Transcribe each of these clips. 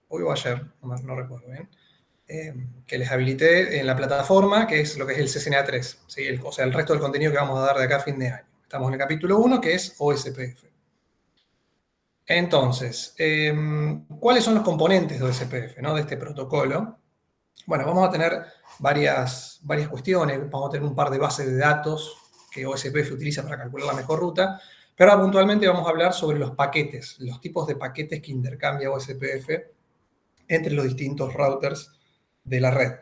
hoy o ayer, no recuerdo bien, que les habilité en la plataforma, que es lo que es el CCNA3, ¿sí? O sea, el resto del contenido que vamos a dar de acá a fin de año. Estamos en el capítulo 1, que es OSPF. Entonces, ¿cuáles son los componentes de OSPF, ¿no? De este protocolo? Bueno, vamos a tener varias cuestiones, vamos a tener un par de bases de datos que OSPF utiliza para calcular la mejor ruta, pero ahora puntualmente vamos a hablar sobre los paquetes, los tipos de paquetes que intercambia OSPF entre los distintos routers de la red.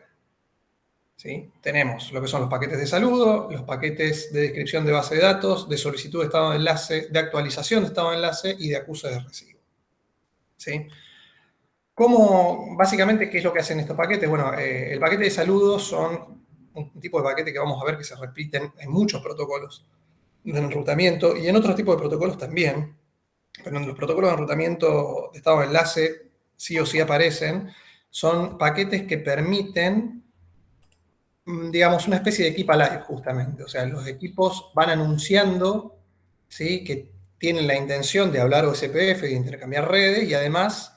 ¿Sí? Tenemos lo que son los paquetes de saludo, los paquetes de descripción de base de datos, de solicitud de estado de enlace, de actualización de estado de enlace y de acuse de recibo. ¿Sí? Básicamente, ¿qué es lo que hacen estos paquetes? Bueno, el paquete de saludos son un tipo de paquete que vamos a ver que se repiten en muchos protocolos de enrutamiento y en otros tipos de protocolos también, pero en los protocolos de enrutamiento de estado de enlace sí o sí aparecen, son paquetes que permiten, digamos, una especie de equipo alive, justamente. O sea, los equipos van anunciando, ¿sí?, que tienen la intención de hablar OSPF, de intercambiar redes, y además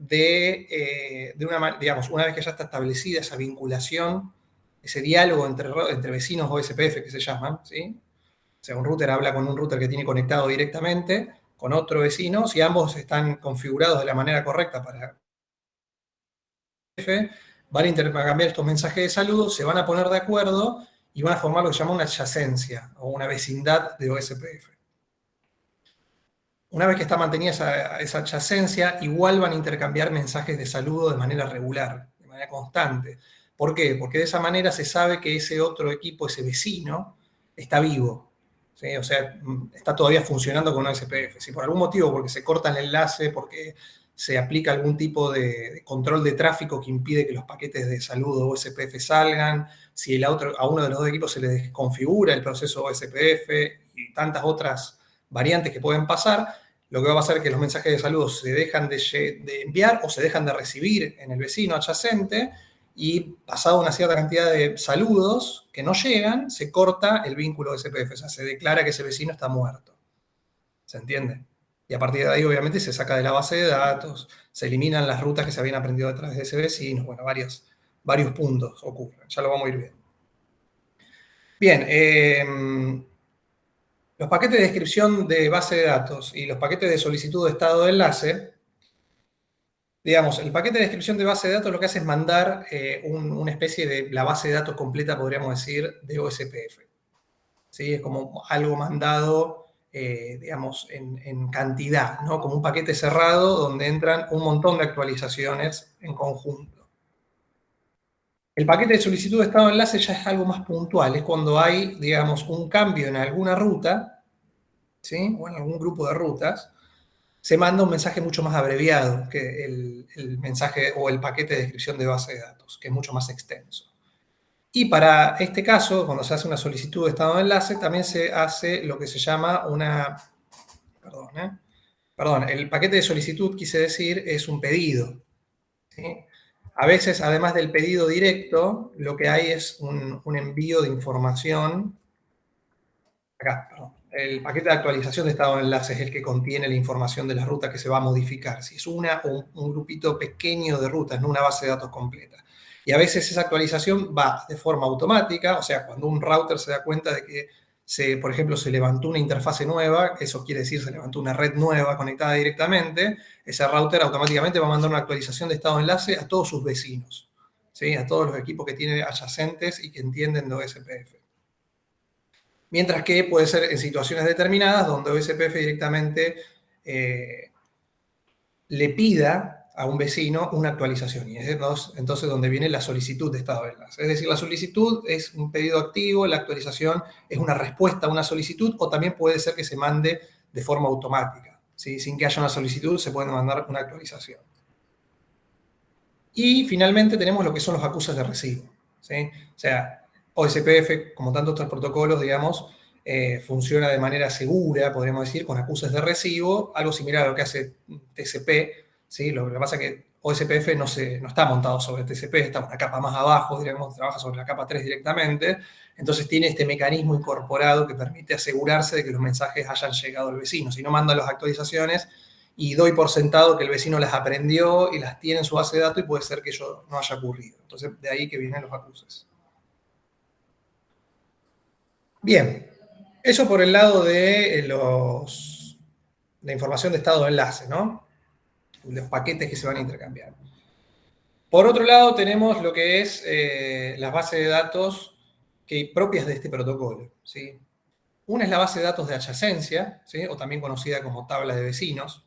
digamos, una vez que ya está establecida esa vinculación, ese diálogo entre vecinos OSPF que se llaman, ¿sí? O sea, un router habla con un router que tiene conectado directamente con otro vecino, si ambos están configurados de la manera correcta para van a intercambiar estos mensajes de saludo, se van a poner de acuerdo y van a formar lo que se llama una adyacencia o una vecindad de OSPF. Una vez que está mantenida esa adyacencia, igual van a intercambiar mensajes de saludo de manera regular, de manera constante. ¿Por qué? Porque de esa manera se sabe que ese otro equipo, ese vecino, está vivo. ¿Sí? O sea, está todavía funcionando con OSPF. Si por algún motivo, porque se corta el enlace, porque se aplica algún tipo de control de tráfico que impide que los paquetes de saludo OSPF salgan, si a uno de los dos equipos se le desconfigura el proceso OSPF y tantas otras variantes que pueden pasar, lo que va a pasar es que los mensajes de saludo se dejan de enviar o se dejan de recibir en el vecino adyacente y pasado una cierta cantidad de saludos que no llegan, se corta el vínculo de SPF, o sea, se declara que ese vecino está muerto. ¿Se entiende? Y a partir de ahí, obviamente, se saca de la base de datos, se eliminan las rutas que se habían aprendido a través de ese vecino, bueno, varios puntos ocurren, ya lo vamos a ir viendo. Bien, los paquetes de descripción de base de datos y los paquetes de solicitud de estado de enlace, digamos, el paquete de descripción de base de datos lo que hace es mandar una especie de la base de datos completa, podríamos decir, de OSPF. ¿Sí? Es como algo mandado, digamos, en cantidad, ¿no? Como un paquete cerrado donde entran un montón de actualizaciones en conjunto. El paquete de solicitud de estado de enlace ya es algo más puntual, es cuando hay, digamos, un cambio en alguna ruta, ¿sí?, o en algún grupo de rutas, se manda un mensaje mucho más abreviado que el mensaje o el paquete de descripción de base de datos, que es mucho más extenso. Y para este caso, cuando se hace una solicitud de estado de enlace, también se hace lo que se llama Perdón, el paquete de solicitud, quise decir, es un pedido, ¿sí? A veces, además del pedido directo, lo que hay es un envío de información. Acá, perdón. El paquete de actualización de estado de enlace es el que contiene la información de la ruta que se va a modificar. Si es una o un grupito pequeño de rutas, no una base de datos completa. Y a veces esa actualización va de forma automática, o sea, cuando un router se da cuenta de que, por ejemplo, se levantó una interfase nueva, eso quiere decir se levantó una red nueva conectada directamente, ese router automáticamente va a mandar una actualización de estado de enlace a todos sus vecinos, ¿sí?, a todos los equipos que tiene adyacentes y que entienden de OSPF. Mientras que puede ser en situaciones determinadas donde OSPF directamente le pida a un vecino una actualización. Y es entonces donde viene la solicitud de estado de enlace. Es decir, la solicitud es un pedido activo, la actualización es una respuesta a una solicitud, o también puede ser que se mande de forma automática, ¿sí? Sin que haya una solicitud se puede mandar una actualización. Y finalmente tenemos lo que son los acuses de recibo, ¿sí? O sea, OSPF, como tantos otros protocolos, digamos, funciona de manera segura, podríamos decir, con acuses de recibo, algo similar a lo que hace TCP, ¿sí? Lo que pasa es que OSPF no está montado sobre TCP, está una capa más abajo, digamos, trabaja sobre la capa 3 directamente, entonces tiene este mecanismo incorporado que permite asegurarse de que los mensajes hayan llegado al vecino, si no manda las actualizaciones y doy por sentado que el vecino las aprendió y las tiene en su base de datos y puede ser que eso no haya ocurrido. Entonces, de ahí que vienen los acuses. Bien, eso por el lado de la información de estado de enlace, ¿no? Los paquetes que se van a intercambiar. Por otro lado, tenemos lo que es las bases de datos propias de este protocolo, ¿sí? Una es la base de datos de adyacencia, ¿sí? O también conocida como tabla de vecinos.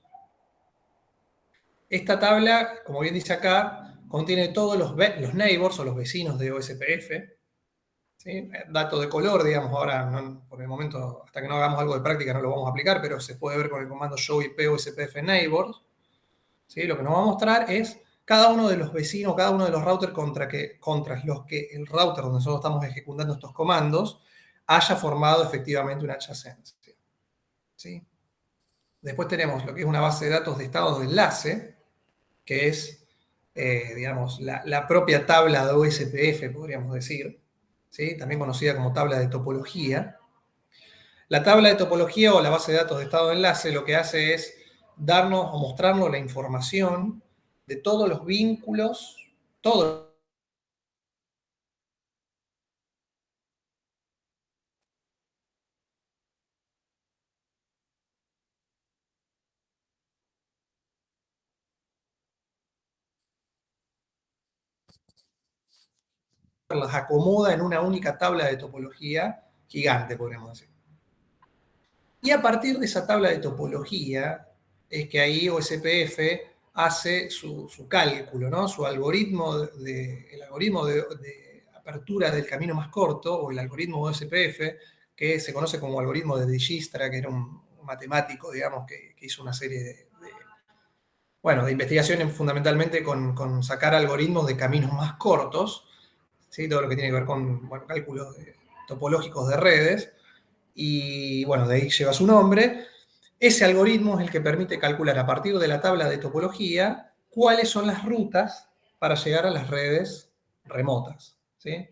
Esta tabla, como bien dice acá, contiene todos los neighbors o los vecinos de OSPF, ¿sí? Dato de color, digamos, ahora no, por el momento, hasta que no hagamos algo de práctica no lo vamos a aplicar, pero se puede ver con el comando show IP OSPF neighbors, ¿sí? Lo que nos va a mostrar es cada uno de los vecinos, cada uno de los routers contra los que el router donde nosotros estamos ejecutando estos comandos haya formado efectivamente una adyacencia, ¿sí? Después tenemos lo que es una base de datos de estado de enlace, que es, digamos, la propia tabla de OSPF, podríamos decir, ¿sí? También conocida como tabla de topología. La tabla de topología o la base de datos de estado de enlace lo que hace es darnos o mostrarnos la información de todos los vínculos, todos las acomoda en una única tabla de topología gigante, podríamos decir. Y a partir de esa tabla de topología es que ahí OSPF hace su cálculo, ¿no? Su algoritmo el algoritmo de apertura del camino más corto, o el algoritmo de OSPF, que se conoce como algoritmo de Dijkstra, que era un matemático, digamos, que hizo una serie bueno, de investigaciones fundamentalmente con sacar algoritmos de caminos más cortos, ¿sí? Todo lo que tiene que ver con cálculos topológicos de redes, y bueno, de ahí lleva su nombre. Ese algoritmo es el que permite calcular a partir de la tabla de topología cuáles son las rutas para llegar a las redes remotas, ¿sí?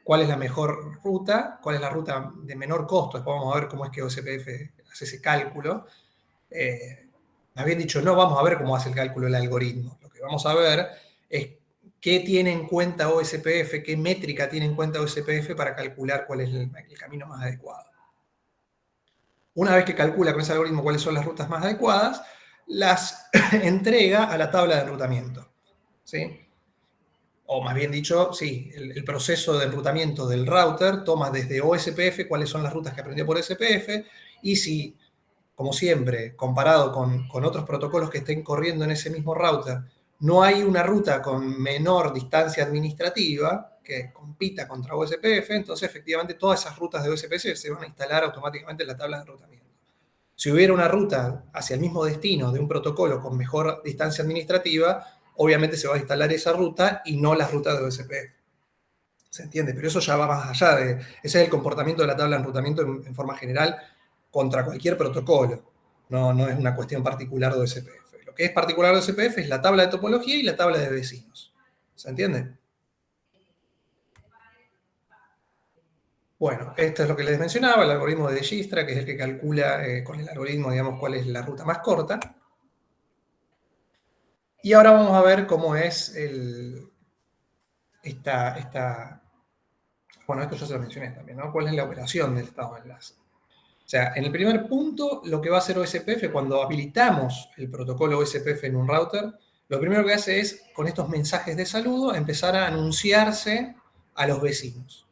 ¿Cuál es la mejor ruta? ¿Cuál es la ruta de menor costo? Después vamos a ver cómo es que OSPF hace ese cálculo. Más bien dicho, no vamos a ver cómo hace el cálculo el algoritmo. Lo que vamos a ver es qué tiene en cuenta OSPF, qué métrica tiene en cuenta OSPF para calcular cuál es el camino más adecuado. Una vez que calcula con ese algoritmo cuáles son las rutas más adecuadas, las entrega a la tabla de enrutamiento, ¿sí? O más bien dicho, sí, el proceso de enrutamiento del router toma desde OSPF cuáles son las rutas que aprendió por SPF, y si, como siempre, comparado con otros protocolos que estén corriendo en ese mismo router, no hay una ruta con menor distancia administrativa que compita contra OSPF, entonces efectivamente todas esas rutas de OSPF se van a instalar automáticamente en la tabla de enrutamiento. Si hubiera una ruta hacia el mismo destino de un protocolo con mejor distancia administrativa, obviamente se va a instalar esa ruta y no las rutas de OSPF. ¿Se entiende? Pero eso ya va más allá ese es el comportamiento de la tabla de enrutamiento en forma general contra cualquier protocolo. No es una cuestión particular de OSPF. Lo que es particular de OSPF es la tabla de topología y la tabla de vecinos. ¿Se entiende? Bueno, esto es lo que les mencionaba, el algoritmo de Dijkstra, que es el que calcula con el algoritmo, digamos, cuál es la ruta más corta. Y ahora vamos a ver cómo es bueno, esto ya se lo mencioné también, ¿no? ¿Cuál es la operación del estado de enlace? O sea, en el primer punto, lo que va a hacer OSPF cuando habilitamos el protocolo OSPF en un router, lo primero que hace es, con estos mensajes de saludo, empezar a anunciarse a los vecinos,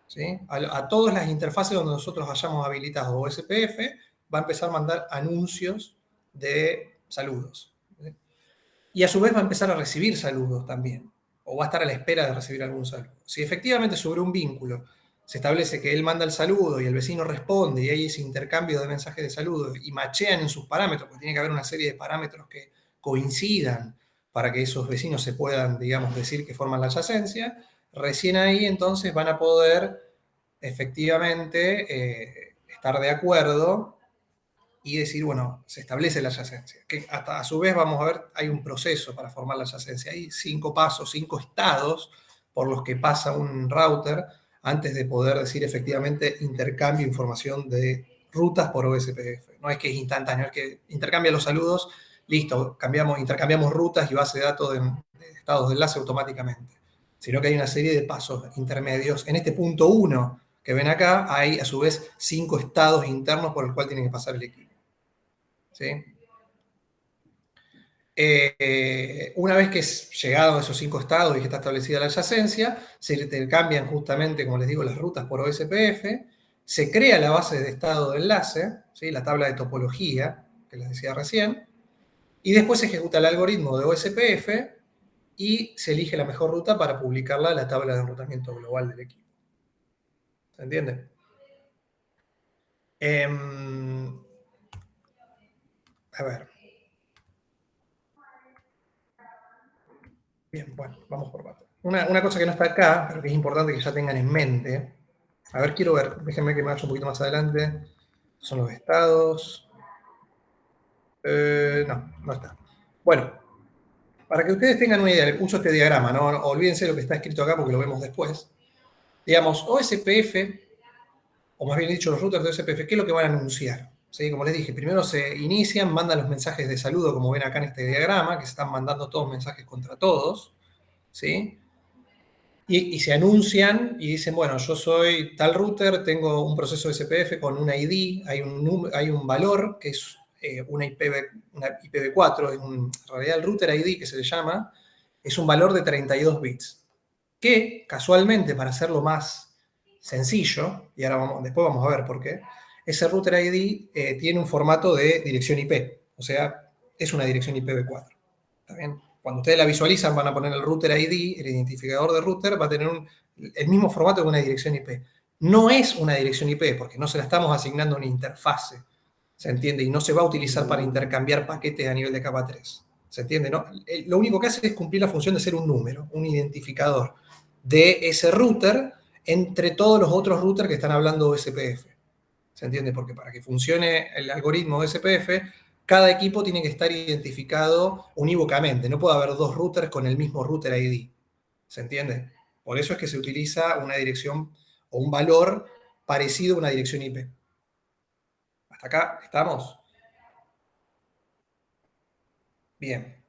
¿sí? A todas las interfaces donde nosotros hayamos habilitado OSPF, va a empezar a mandar anuncios de saludos, ¿sí? Y a su vez va a empezar a recibir saludos también, o va a estar a la espera de recibir algún saludo. Si efectivamente sobre un vínculo se establece que él manda el saludo y el vecino responde y hay ese intercambio de mensajes de saludo y machean en sus parámetros, porque tiene que haber una serie de parámetros que coincidan para que esos vecinos se puedan, digamos, decir que forman la adyacencia, recién ahí entonces van a poder efectivamente estar de acuerdo y decir, bueno, se establece la adyacencia. Que hasta a su vez, vamos a ver, hay un proceso para formar la adyacencia. Hay 5 pasos, 5 estados por los que pasa un router antes de poder decir efectivamente intercambio información de rutas por OSPF. No es que es instantáneo, es que intercambia los saludos, listo, intercambiamos rutas y base de datos de estados de enlace automáticamente. Sino que hay una serie de pasos intermedios. En este punto 1 que ven acá, hay a su vez 5 estados internos por el cual tiene que pasar el equipo. ¿Sí? Una vez que es llegado a esos 5 estados y que está establecida la adyacencia, se intercambian justamente, como les digo, las rutas por OSPF, se crea la base de estado de enlace, ¿sí? La tabla de topología que les decía recién, y después se ejecuta el algoritmo de OSPF y se elige la mejor ruta para publicarla en la tabla de enrutamiento global del equipo. ¿Se entiende? A ver. Bien, bueno, vamos por partes. Una cosa que no está acá, pero que es importante que ya tengan en mente. A ver, quiero ver, déjenme que me vaya un poquito más adelante. Son los estados. No está. Bueno, para que ustedes tengan una idea, uso este diagrama, no olvídense lo que está escrito acá porque lo vemos después. Digamos, OSPF, o más bien dicho, los routers de OSPF, ¿qué es lo que van a anunciar? ¿Sí? Como les dije, primero se inician, mandan los mensajes de saludo, como ven acá en este diagrama, que se están mandando todos mensajes contra todos. ¿Sí? Y se anuncian y dicen, bueno, yo soy tal router, tengo un proceso SPF con un ID, hay un valor que es una IPv4, en realidad el router ID que se le llama, es un valor de 32 bits, que casualmente, para hacerlo más sencillo, y ahora después vamos a ver por qué, ese router ID tiene un formato de dirección IP, o sea, es una dirección IPv4. ¿Está bien? Cuando ustedes la visualizan, van a poner el router ID, el identificador de router, va a tener el mismo formato que una dirección IP. No es una dirección IP, porque no se la estamos asignando a una interfase, ¿se entiende? Y no se va a utilizar para intercambiar paquetes a nivel de capa 3. ¿Se entiende? ¿No? Lo único que hace es cumplir la función de ser un número, un identificador de ese router entre todos los otros routers que están hablando SPF. ¿Se entiende? Porque para que funcione el algoritmo de SPF, cada equipo tiene que estar identificado unívocamente. No puede haber dos routers con el mismo router ID. ¿Se entiende? Por eso es que se utiliza una dirección o un valor parecido a una dirección IP. ¿Hasta acá estamos? Bien.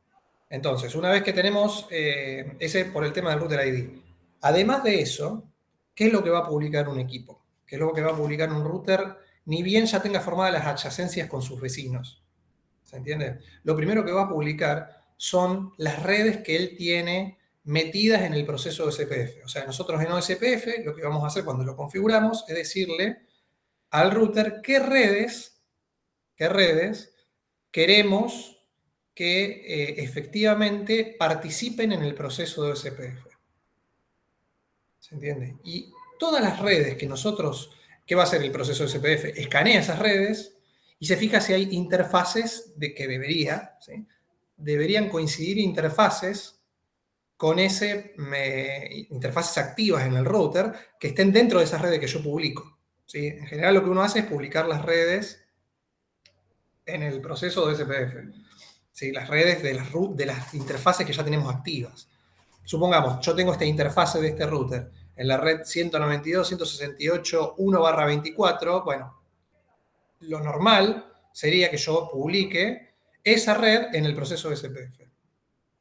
Entonces, una vez que tenemos ese por el tema del router ID, además de eso, ¿qué es lo que va a publicar un equipo? ¿Qué es lo que va a publicar un router? Ni bien ya tenga formadas las adyacencias con sus vecinos. ¿Se entiende? Lo primero que va a publicar son las redes que él tiene metidas en el proceso de SPF. O sea, nosotros en OSPF lo que vamos a hacer cuando lo configuramos es decirle al router qué redes queremos que efectivamente participen en el proceso de OSPF. ¿Se entiende? Y todas las redes que nosotros, ¿qué va a hacer el proceso de SPF? Escanea esas redes y se fija si hay interfaces de que deberían coincidir interfaces con interfaces activas en el router que estén dentro de esas redes que yo publico. ¿Sí? En general lo que uno hace es publicar las redes en el proceso de SPF. ¿Sí? Las redes de las interfaces que ya tenemos activas. Supongamos, yo tengo esta interfase de este router en la red 192.168.1/24. Bueno, lo normal sería que yo publique esa red en el proceso de SPF.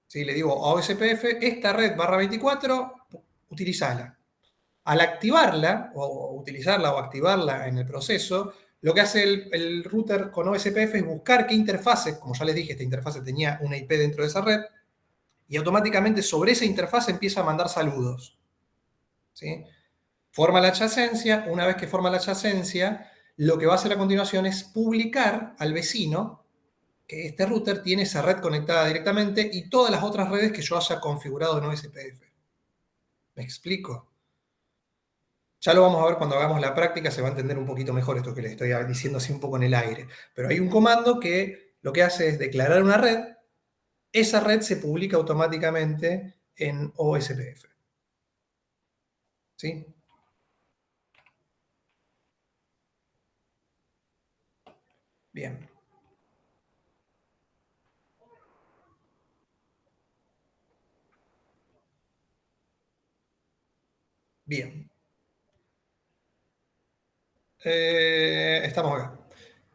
¿Sí? Le digo a OSPF, esta red /24, utilizala. Al activarla, o utilizarla o activarla en el proceso, lo que hace el router con OSPF es buscar qué interfaces, como ya les dije, esta interfase tenía una IP dentro de esa red, y automáticamente sobre esa interfaz empieza a mandar saludos. ¿Sí? Forma la adyacencia, una vez que forma la adyacencia, lo que va a hacer a continuación es publicar al vecino que este router tiene esa red conectada directamente y todas las otras redes que yo haya configurado en OSPF. ¿Me explico? Ya lo vamos a ver cuando hagamos la práctica, se va a entender un poquito mejor esto que les estoy diciendo así un poco en el aire. Pero hay un comando que lo que hace es declarar una red, esa red se publica automáticamente en OSPF. ¿Sí? Bien. Bien. Estamos acá.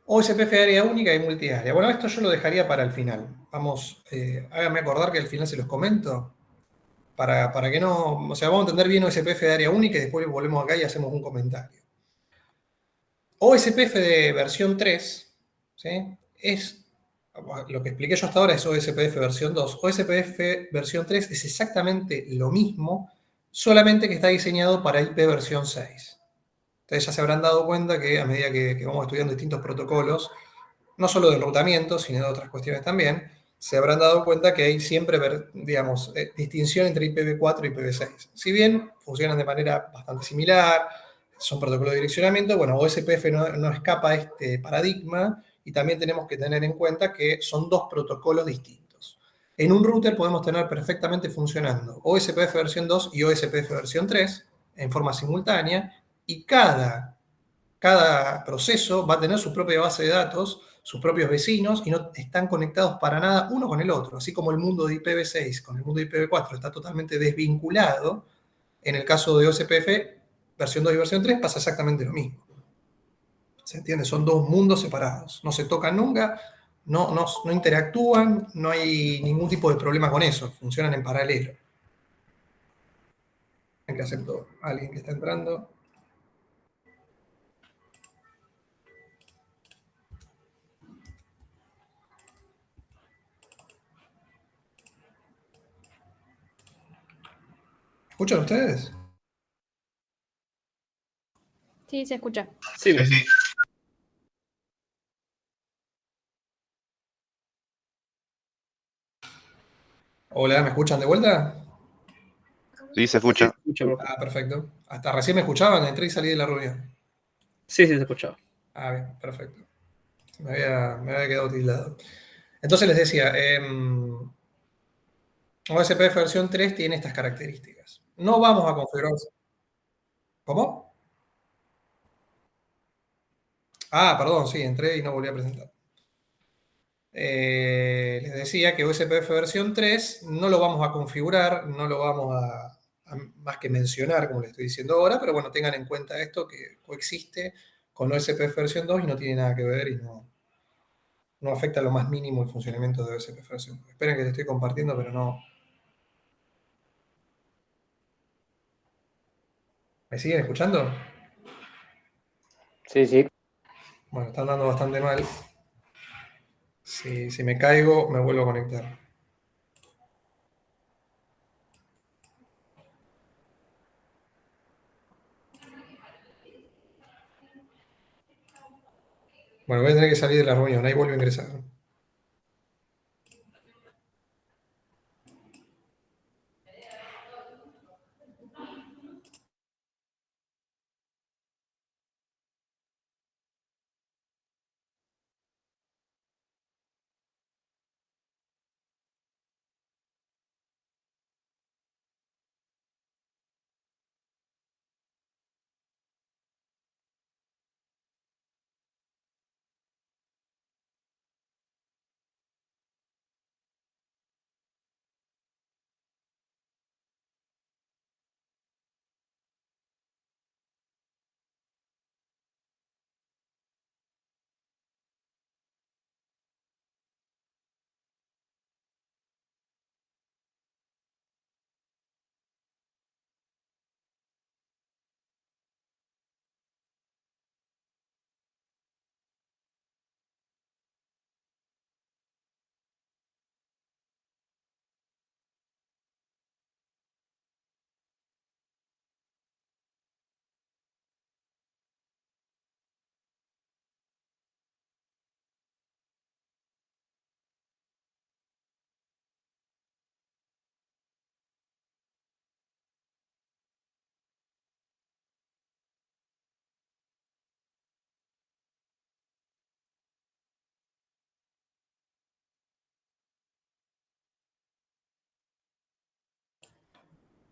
OSPF de área única y multiárea. Bueno, esto yo lo dejaría para el final. Vamos, háganme acordar que al final se los comento. Para que no, o sea, vamos a entender bien OSPF de área única y después volvemos acá y hacemos un comentario. OSPF de versión 3, ¿sí? Es, lo que expliqué yo hasta ahora es OSPF versión 2. OSPF versión 3 es exactamente lo mismo, solamente que está diseñado para IP versión 6. Ustedes ya se habrán dado cuenta que a medida que vamos estudiando distintos protocolos, no solo del enrutamiento, sino de otras cuestiones también, se habrán dado cuenta que hay siempre, digamos, distinción entre IPv4 y IPv6. Si bien funcionan de manera bastante similar, son protocolos de direccionamiento, bueno, OSPF no escapa a este paradigma y también tenemos que tener en cuenta que son dos protocolos distintos. En un router podemos tener perfectamente funcionando OSPF versión 2 y OSPF versión 3 en forma simultánea y cada proceso va a tener su propia base de datos, sus propios vecinos, y no están conectados para nada uno con el otro. Así como el mundo de IPv6 con el mundo de IPv4 está totalmente desvinculado, en el caso de OSPF, versión 2 y versión 3 pasa exactamente lo mismo. ¿Se entiende? Son dos mundos separados. No se tocan nunca, no interactúan, no hay ningún tipo de problema con eso. Funcionan en paralelo. Hay que acepto a alguien que está entrando. ¿Escuchan ustedes? Sí, se escucha. Sí, sí. Hola, ¿me escuchan de vuelta? Sí, se escucha. Ah, perfecto. Hasta recién me escuchaban, entré y salí de la reunión. Sí, se escuchaba. Ah, bien, perfecto. Me había quedado tildado. Entonces les decía, OSPF versión 3 tiene estas características. No vamos a configurar. ¿Cómo? Ah, perdón, sí, entré y no volví a presentar. Les decía que OSPF versión 3 no lo vamos a configurar, no lo vamos a más que mencionar, como les estoy diciendo ahora, pero bueno, tengan en cuenta esto que coexiste con OSPF versión 2 y no tiene nada que ver y no afecta lo más mínimo el funcionamiento de OSPF versión 2. Esperen que te estoy compartiendo, pero no. ¿Me siguen escuchando? Sí, sí. Bueno, están dando bastante mal. Si me caigo, me vuelvo a conectar. Bueno, voy a tener que salir de la reunión, ahí vuelvo a ingresar.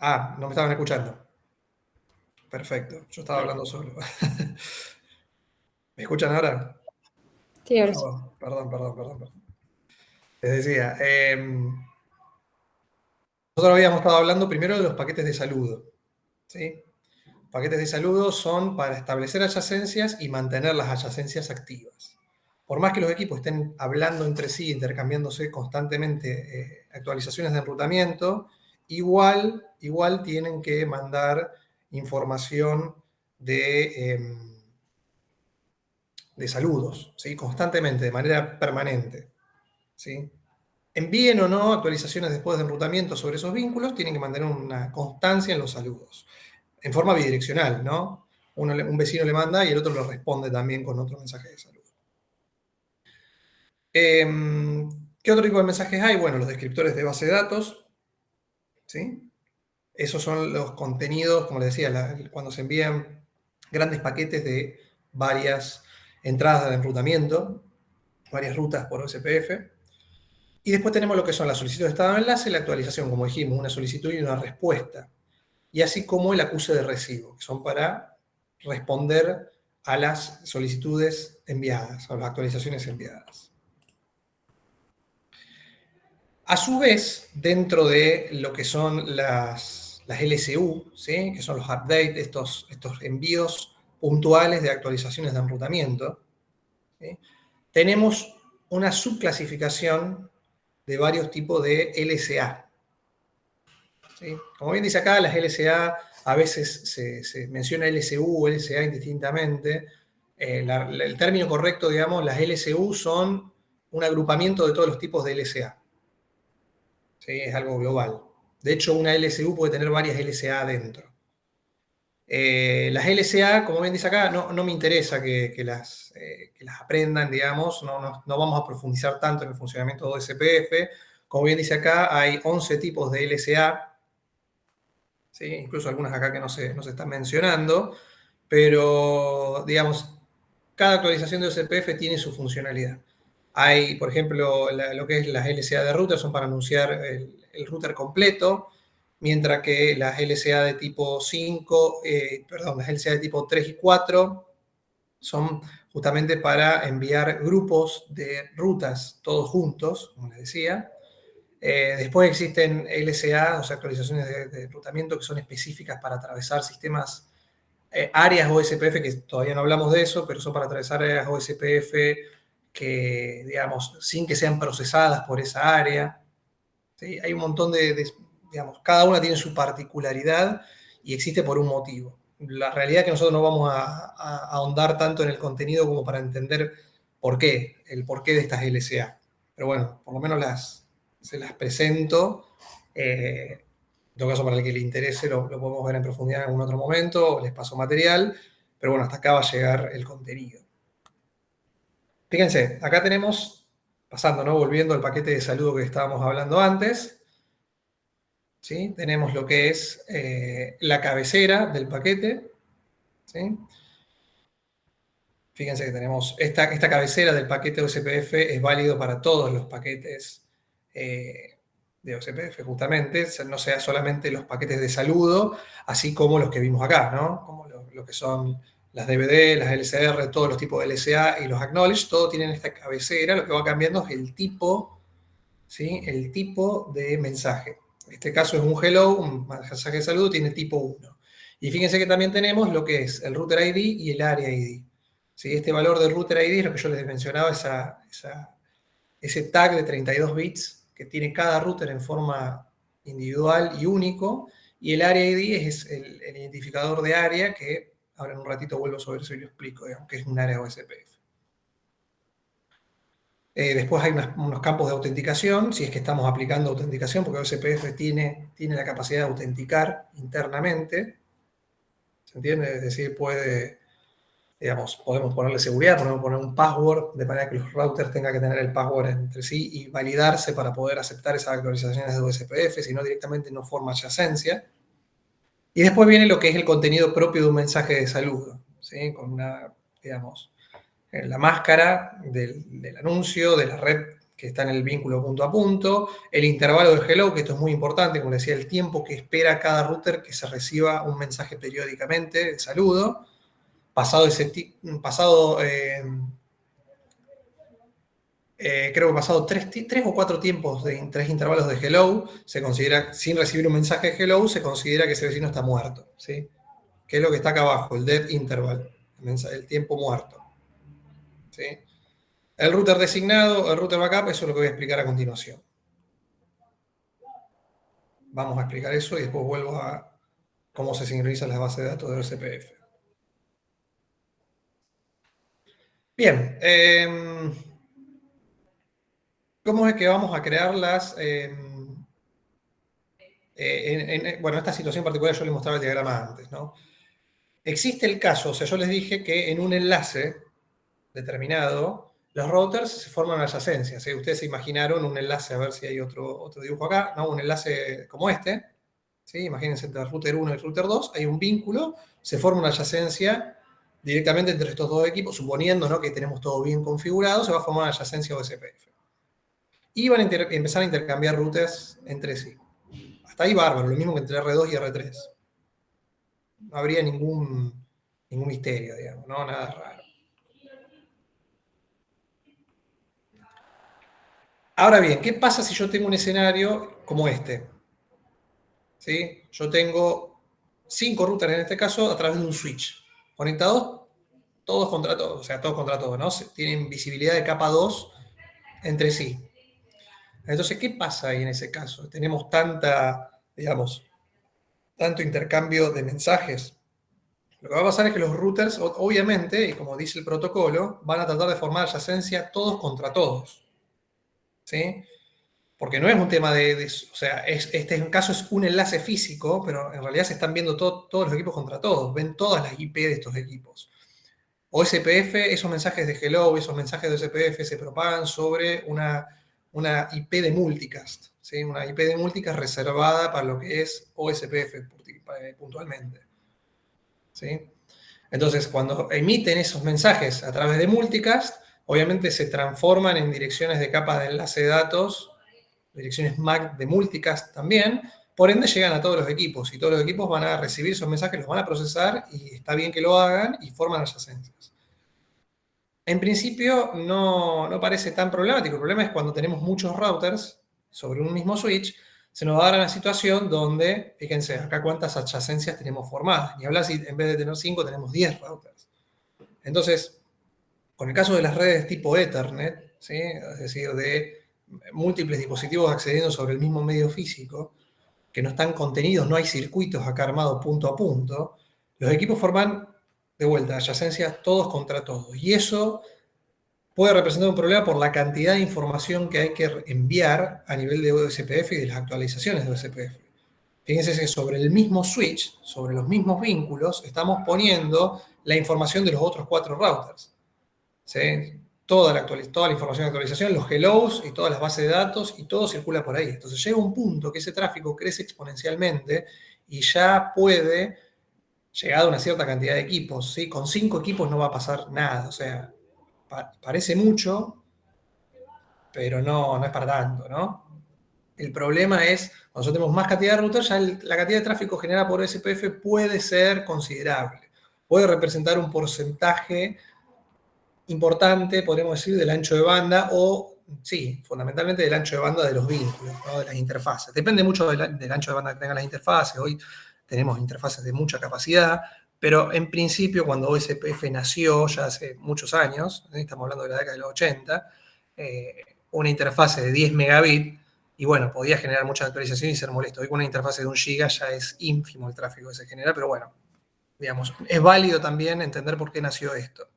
Ah, no me estaban escuchando. Perfecto, yo estaba hablando solo. ¿Me escuchan ahora? Sí, ahora sí. Perdón. Les decía, nosotros habíamos estado hablando primero de los paquetes de saludo, ¿sí? paquetes de saludo son para establecer adyacencias y mantener las adyacencias activas. Por más que los equipos estén hablando entre sí, intercambiándose constantemente actualizaciones de enrutamiento, igual tienen que mandar información de saludos, ¿sí? Constantemente, de manera permanente, ¿sí? Envíen o no actualizaciones después de enrutamiento sobre esos vínculos, tienen que mantener una constancia en los saludos, en forma bidireccional, ¿no? Un vecino le manda y el otro le responde también con otro mensaje de saludo. ¿Qué otro tipo de mensajes hay? Bueno, los descriptores de base de datos, ¿sí? Esos son los contenidos, como les decía, cuando se envían grandes paquetes de varias entradas de enrutamiento, varias rutas por OSPF. Y después tenemos lo que son la solicitud de estado de enlace y la actualización, como dijimos, una solicitud y una respuesta. Y así como el acuse de recibo, que son para responder a las solicitudes enviadas, a las actualizaciones enviadas. A su vez, dentro de lo que son las LSU, ¿sí? Que son los updates, estos envíos puntuales de actualizaciones de enrutamiento, ¿sí? Tenemos una subclasificación de varios tipos de LSA. ¿Sí? Como bien dice acá, las LSA a veces se menciona LSU o LSA indistintamente. El término correcto, digamos, las LSU son un agrupamiento de todos los tipos de LSA. ¿Sí? Es algo global. De hecho, una LSU puede tener varias LSA adentro. Las LSA, como bien dice acá, no me interesa que las aprendan, digamos, no vamos a profundizar tanto en el funcionamiento de OSPF. Como bien dice acá, hay 11 tipos de LSA, ¿sí? Incluso algunas acá que no se están mencionando, pero, digamos, cada actualización de OSPF tiene su funcionalidad. Hay, por ejemplo, lo que es las LSA de router son para anunciar el router completo, mientras que las LSA de tipo 5, las LSA de tipo 3 y 4 son justamente para enviar grupos de rutas todos juntos, como les decía. Después existen LSA, o sea, actualizaciones de enrutamiento que son específicas para atravesar sistemas, áreas OSPF, que todavía no hablamos de eso, pero son para atravesar áreas OSPF que, digamos, sin que sean procesadas por esa área. ¿Sí? Hay un montón digamos, cada una tiene su particularidad y existe por un motivo. La realidad es que nosotros no vamos a ahondar tanto en el contenido como para entender el porqué de estas LSA. Pero bueno, por lo menos se las presento. En todo caso, para el que le interese, lo podemos ver en profundidad en algún otro momento, o les paso material, pero bueno, hasta acá va a llegar el contenido. Fíjense, acá tenemos, pasando, ¿no? Volviendo al paquete de saludo que estábamos hablando antes, ¿sí? Tenemos lo que es la cabecera del paquete, ¿sí? Fíjense que tenemos esta cabecera del paquete OSPF es válido para todos los paquetes de OSPF, justamente, no sea solamente los paquetes de saludo, así como los que vimos acá, ¿no? Como lo que son las DVD, las LCR, todos los tipos de LSA y los Acknowledge, todos tienen esta cabecera, lo que va cambiando es el tipo, ¿sí? El tipo de mensaje. En este caso es un hello, un mensaje de saludo, tiene tipo 1. Y fíjense que también tenemos lo que es el router ID y el area ID. ¿Sí? Este valor del router ID es lo que yo les mencionaba, ese tag de 32 bits que tiene cada router en forma individual y único, y el area ID es el identificador de área que ahora en un ratito vuelvo sobre eso y lo explico, digamos, que es un área OSPF. Después hay unos campos de autenticación, si es que estamos aplicando autenticación, porque OSPF tiene la capacidad de autenticar internamente, ¿se entiende? Es decir, podemos ponerle seguridad, podemos poner un password, de manera que los routers tengan que tener el password entre sí y validarse para poder aceptar esas actualizaciones de OSPF, si no directamente no forma adyacencia. Y después viene lo que es el contenido propio de un mensaje de saludo, ¿sí? Con la máscara del anuncio, de la red que está en el vínculo punto a punto, el intervalo de hello, que esto es muy importante, como decía, el tiempo que espera cada router que se reciba un mensaje periódicamente de saludo. Creo que pasado 3 o 4 tiempos de 3 intervalos de hello, se considera, sin recibir un mensaje de hello, se considera que ese vecino está muerto, ¿sí? que es lo que está acá abajo, el dead interval, el tiempo muerto. ¿Sí? El router designado, el router backup, eso es lo que voy a explicar a continuación. Vamos a explicar eso y después vuelvo a cómo se sincronizan las bases de datos de OSPF. Bien, ¿cómo es que vamos a crear las... bueno, esta situación particular yo les mostraba el diagrama antes, ¿no? Existe el caso, o sea, yo les dije que en un enlace determinado, los routers se forman adyacencias. ¿Sí? Ustedes se imaginaron un enlace, a ver si hay otro dibujo acá, ¿no? Un enlace como este. ¿Sí? Imagínense entre el router 1 y el router 2, hay un vínculo, se forma una adyacencia directamente entre estos dos equipos, suponiendo, ¿no?, que tenemos todo bien configurado, se va a formar una adyacencia OSPF. Y van a empezar a intercambiar routers entre sí. Hasta ahí bárbaro, lo mismo que entre R2 y R3. No habría ningún misterio, digamos, ¿no? Nada raro. Ahora bien, ¿qué pasa si yo tengo un escenario como este? ¿Sí? Yo tengo 5 routers en este caso a través de un switch, conectados todos contra todos, o sea, todos contra todos, ¿no? Tienen visibilidad de capa 2 entre sí. Entonces, ¿qué pasa ahí en ese caso? Tenemos tanto intercambio de mensajes. Lo que va a pasar es que los routers, obviamente, y como dice el protocolo, van a tratar de formar adyacencia todos contra todos. ¿Sí? Porque no es un tema o sea, este caso es un enlace físico, pero en realidad se están viendo todos los equipos contra todos, ven todas las IP de estos equipos. OSPF, esos mensajes de hello, esos mensajes de OSPF se propagan sobre una IP de multicast, ¿sí? Una IP de multicast reservada para lo que es OSPF puntualmente. ¿Sí? Entonces, cuando emiten esos mensajes a través de multicast, obviamente se transforman en direcciones de capa de enlace de datos, direcciones MAC de multicast también, por ende llegan a todos los equipos y todos los equipos van a recibir esos mensajes, los van a procesar y está bien que lo hagan y forman adyacencias. En principio no parece tan problemático, el problema es cuando tenemos muchos routers sobre un mismo switch, se nos va a dar una situación donde, fíjense, acá cuántas adyacencias tenemos formadas, ni hablar si en vez de tener 5 tenemos 10 routers. Entonces, con el caso de las redes tipo Ethernet, ¿sí? Es decir, de múltiples dispositivos accediendo sobre el mismo medio físico, que no están contenidos, no hay circuitos acá armados punto a punto, los equipos forman, de vuelta, adyacencias todos contra todos. Y eso puede representar un problema por la cantidad de información que hay que enviar a nivel de OSPF y de las actualizaciones de OSPF. Fíjense que sobre el mismo switch, sobre los mismos vínculos, estamos poniendo la información de los otros 4 routers. ¿Sí? Toda la información de actualización, los hellos y todas las bases de datos, y todo circula por ahí. Entonces llega un punto que ese tráfico crece exponencialmente y ya puede llegar a una cierta cantidad de equipos. ¿Sí? Con 5 equipos no va a pasar nada. O sea, parece mucho, pero no es para tanto, ¿no? El problema es, cuando nosotros tenemos más cantidad de routers, ya la cantidad de tráfico generada por OSPF puede ser considerable. Puede representar un porcentaje importante, podríamos decir, del ancho de banda o, sí, fundamentalmente del ancho de banda de los vínculos, ¿no? De las interfaces. Depende mucho del ancho de banda que tengan las interfaces. Hoy tenemos interfaces de mucha capacidad, pero en principio cuando OSPF nació ya hace muchos años, estamos hablando de la década de los 80, una interfase de 10 megabits, y bueno, podía generar mucha actualización y ser molesto. Hoy con una interfase de 1 giga ya es ínfimo el tráfico que se genera, pero bueno, digamos, es válido también entender por qué nació esto.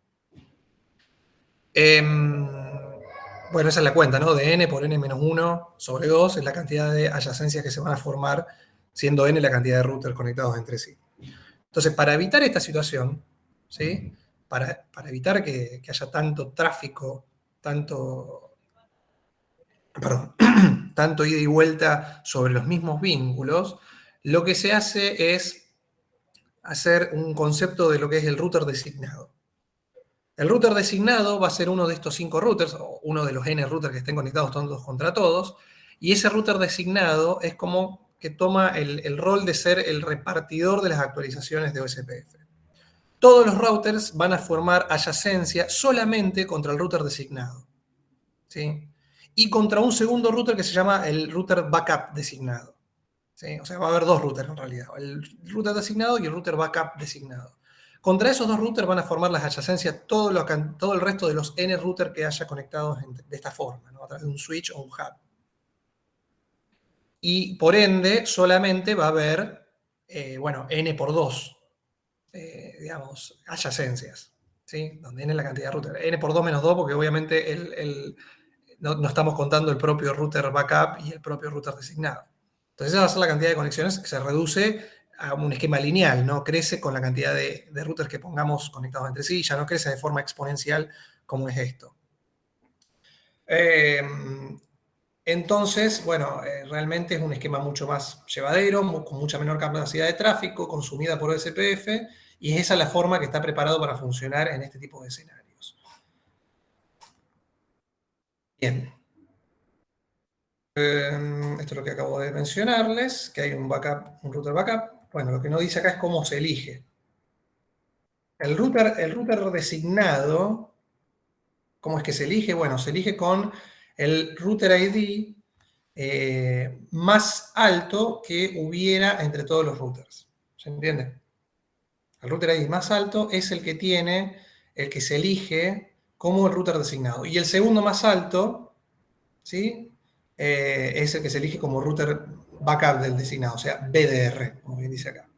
Bueno, esa es la cuenta, ¿no? De n por n-1 sobre 2 es la cantidad de adyacencias que se van a formar, siendo n la cantidad de routers conectados entre sí. Entonces, para evitar esta situación, ¿sí? Para evitar que haya tanto tráfico, tanto ida y vuelta sobre los mismos vínculos, lo que se hace es hacer un concepto de lo que es el router designado. El router designado va a ser uno de estos 5 routers, o uno de los n routers que estén conectados todos contra todos, y ese router designado es como que toma el rol de ser el repartidor de las actualizaciones de OSPF. Todos los routers van a formar adyacencia solamente contra el router designado, ¿sí? Y contra un segundo router que se llama el router backup designado. ¿sí? O sea, va a haber dos routers en realidad, el router designado y el router backup designado. Contra esos dos routers van a formar las adyacencias todo el resto de los N routers que haya conectados de esta forma, ¿no? A través de un switch o un hub. Y por ende, solamente va a haber, N por 2, digamos, adyacencias, ¿sí? Donde N es la cantidad de routers. N por 2 menos 2, porque obviamente no estamos contando el propio router backup y el propio router designado. Entonces esa va a ser la cantidad de conexiones que se reduce a un esquema lineal, no crece con la cantidad de routers que pongamos conectados entre sí, ya no crece de forma exponencial como es esto. Entonces, realmente es un esquema mucho más llevadero, con mucha menor capacidad de tráfico, consumida por SPF, y esa es la forma que está preparado para funcionar en este tipo de escenarios. Bien. Esto es lo que acabo de mencionarles, que hay un backup, un router backup. Bueno, lo que no dice acá es cómo se elige. El router designado, ¿cómo es que se elige? Bueno, se elige con el router ID más alto que hubiera entre todos los routers. ¿Se entiende? El router ID más alto es el que se elige como el router designado. Y el segundo más alto, ¿sí? Es el que se elige como router backup del designado, o sea, BDR, como bien dice acá.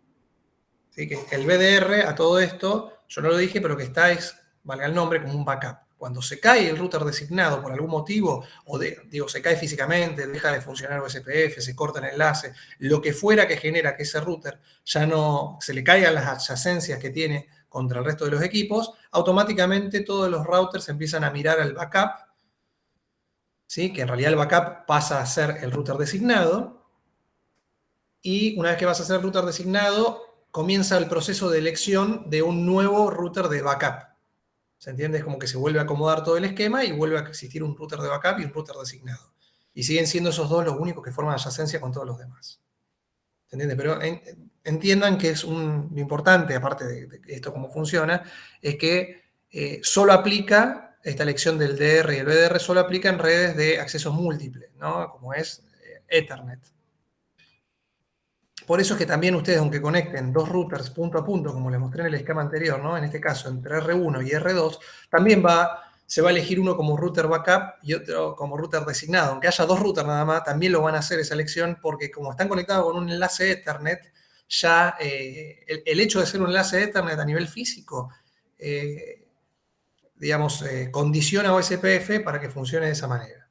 ¿Sí? Que el BDR, a todo esto, yo no lo dije, pero que está valga el nombre, como un backup. Cuando se cae el router designado por algún motivo, se cae físicamente, deja de funcionar OSPF, se corta el enlace, lo que fuera que genera que ese router ya no se le caigan las adyacencias que tiene contra el resto de los equipos, automáticamente todos los routers empiezan a mirar al backup, ¿sí? Que en realidad el backup pasa a ser el router designado, y una vez que vas a ser el router designado, comienza el proceso de elección de un nuevo router de backup. ¿Se entiende? Es como que se vuelve a acomodar todo el esquema y vuelve a existir un router de backup y un router designado. Y siguen siendo esos dos los únicos que forman adyacencia con todos los demás. ¿Se entiende? Pero entiendan que lo importante, aparte de esto cómo funciona, es que solo aplica, esta elección del DR y el BDR solo aplica en redes de accesos múltiples, ¿no? Como es Ethernet. Por eso es que también ustedes, aunque conecten dos routers punto a punto, como les mostré en el esquema anterior, ¿no? En este caso entre R1 y R2, también se va a elegir uno como router backup y otro como router designado. Aunque haya dos routers nada más, también lo van a hacer esa elección porque como están conectados con un enlace Ethernet, ya el hecho de ser un enlace Ethernet a nivel físico, condiciona OSPF para que funcione de esa manera.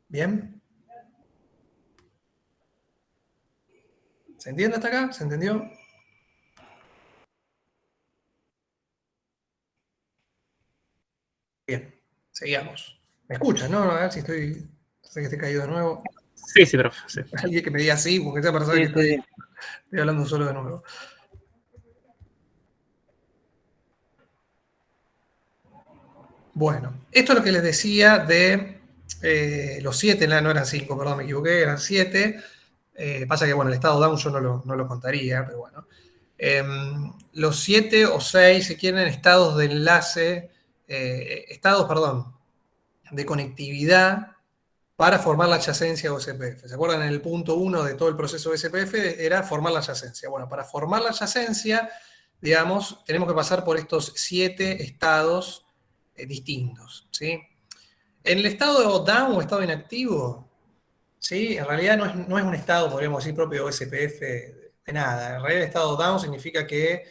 ¿Bien? ¿Se entiende hasta acá? ¿Se entendió? Bien, seguimos. ¿Me escuchan, no? A ver si sé que estoy caído de nuevo. Sí, sí, profe. Sí. Alguien que me diga sí, porque esa persona que estoy hablando solo de nuevo. Bueno, esto es lo que les decía de los 7, no eran 5, perdón, me equivoqué, eran 7. Pasa que, el estado down yo no lo contaría, pero bueno. Los 7 o 6, si quieren, estados de enlace, de conectividad para formar la adyacencia OSPF. ¿Se acuerdan? En el punto 1 de todo el proceso OSPF era formar la adyacencia. Bueno, para formar la adyacencia, digamos, tenemos que pasar por estos 7 estados distintos, ¿sí? En el estado down o estado inactivo, ¿sí? En realidad no es un estado, podríamos decir, propio OSPF de nada. En realidad el estado down significa que,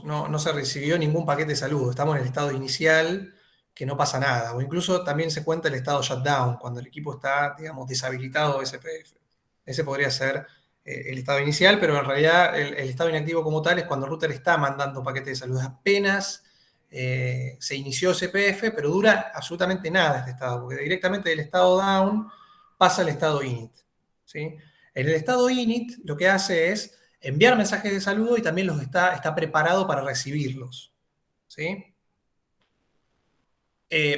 no se recibió ningún paquete de saludo. Estamos en el estado inicial, que no pasa nada. O incluso también se cuenta el estado shutdown, cuando el equipo está, deshabilitado SPF. Ese podría ser el estado inicial, pero en realidad el estado inactivo como tal es cuando el router está mandando paquetes de saludos. Apenas se inició SPF, pero dura absolutamente nada este estado, porque directamente del estado down pasa al estado init, ¿sí? En el estado init lo que hace es enviar mensajes de saludo y también está preparado para recibirlos, ¿sí?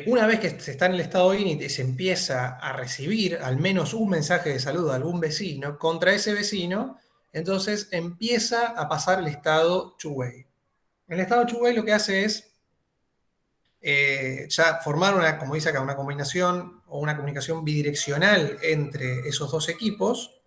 Una vez que se está en el estado init y se empieza a recibir al menos un mensaje de saludo de algún vecino contra ese vecino, entonces empieza a pasar el estado two-way. El estado two-way lo que hace es ya formar como dice acá, una combinación o una comunicación bidireccional entre esos dos equipos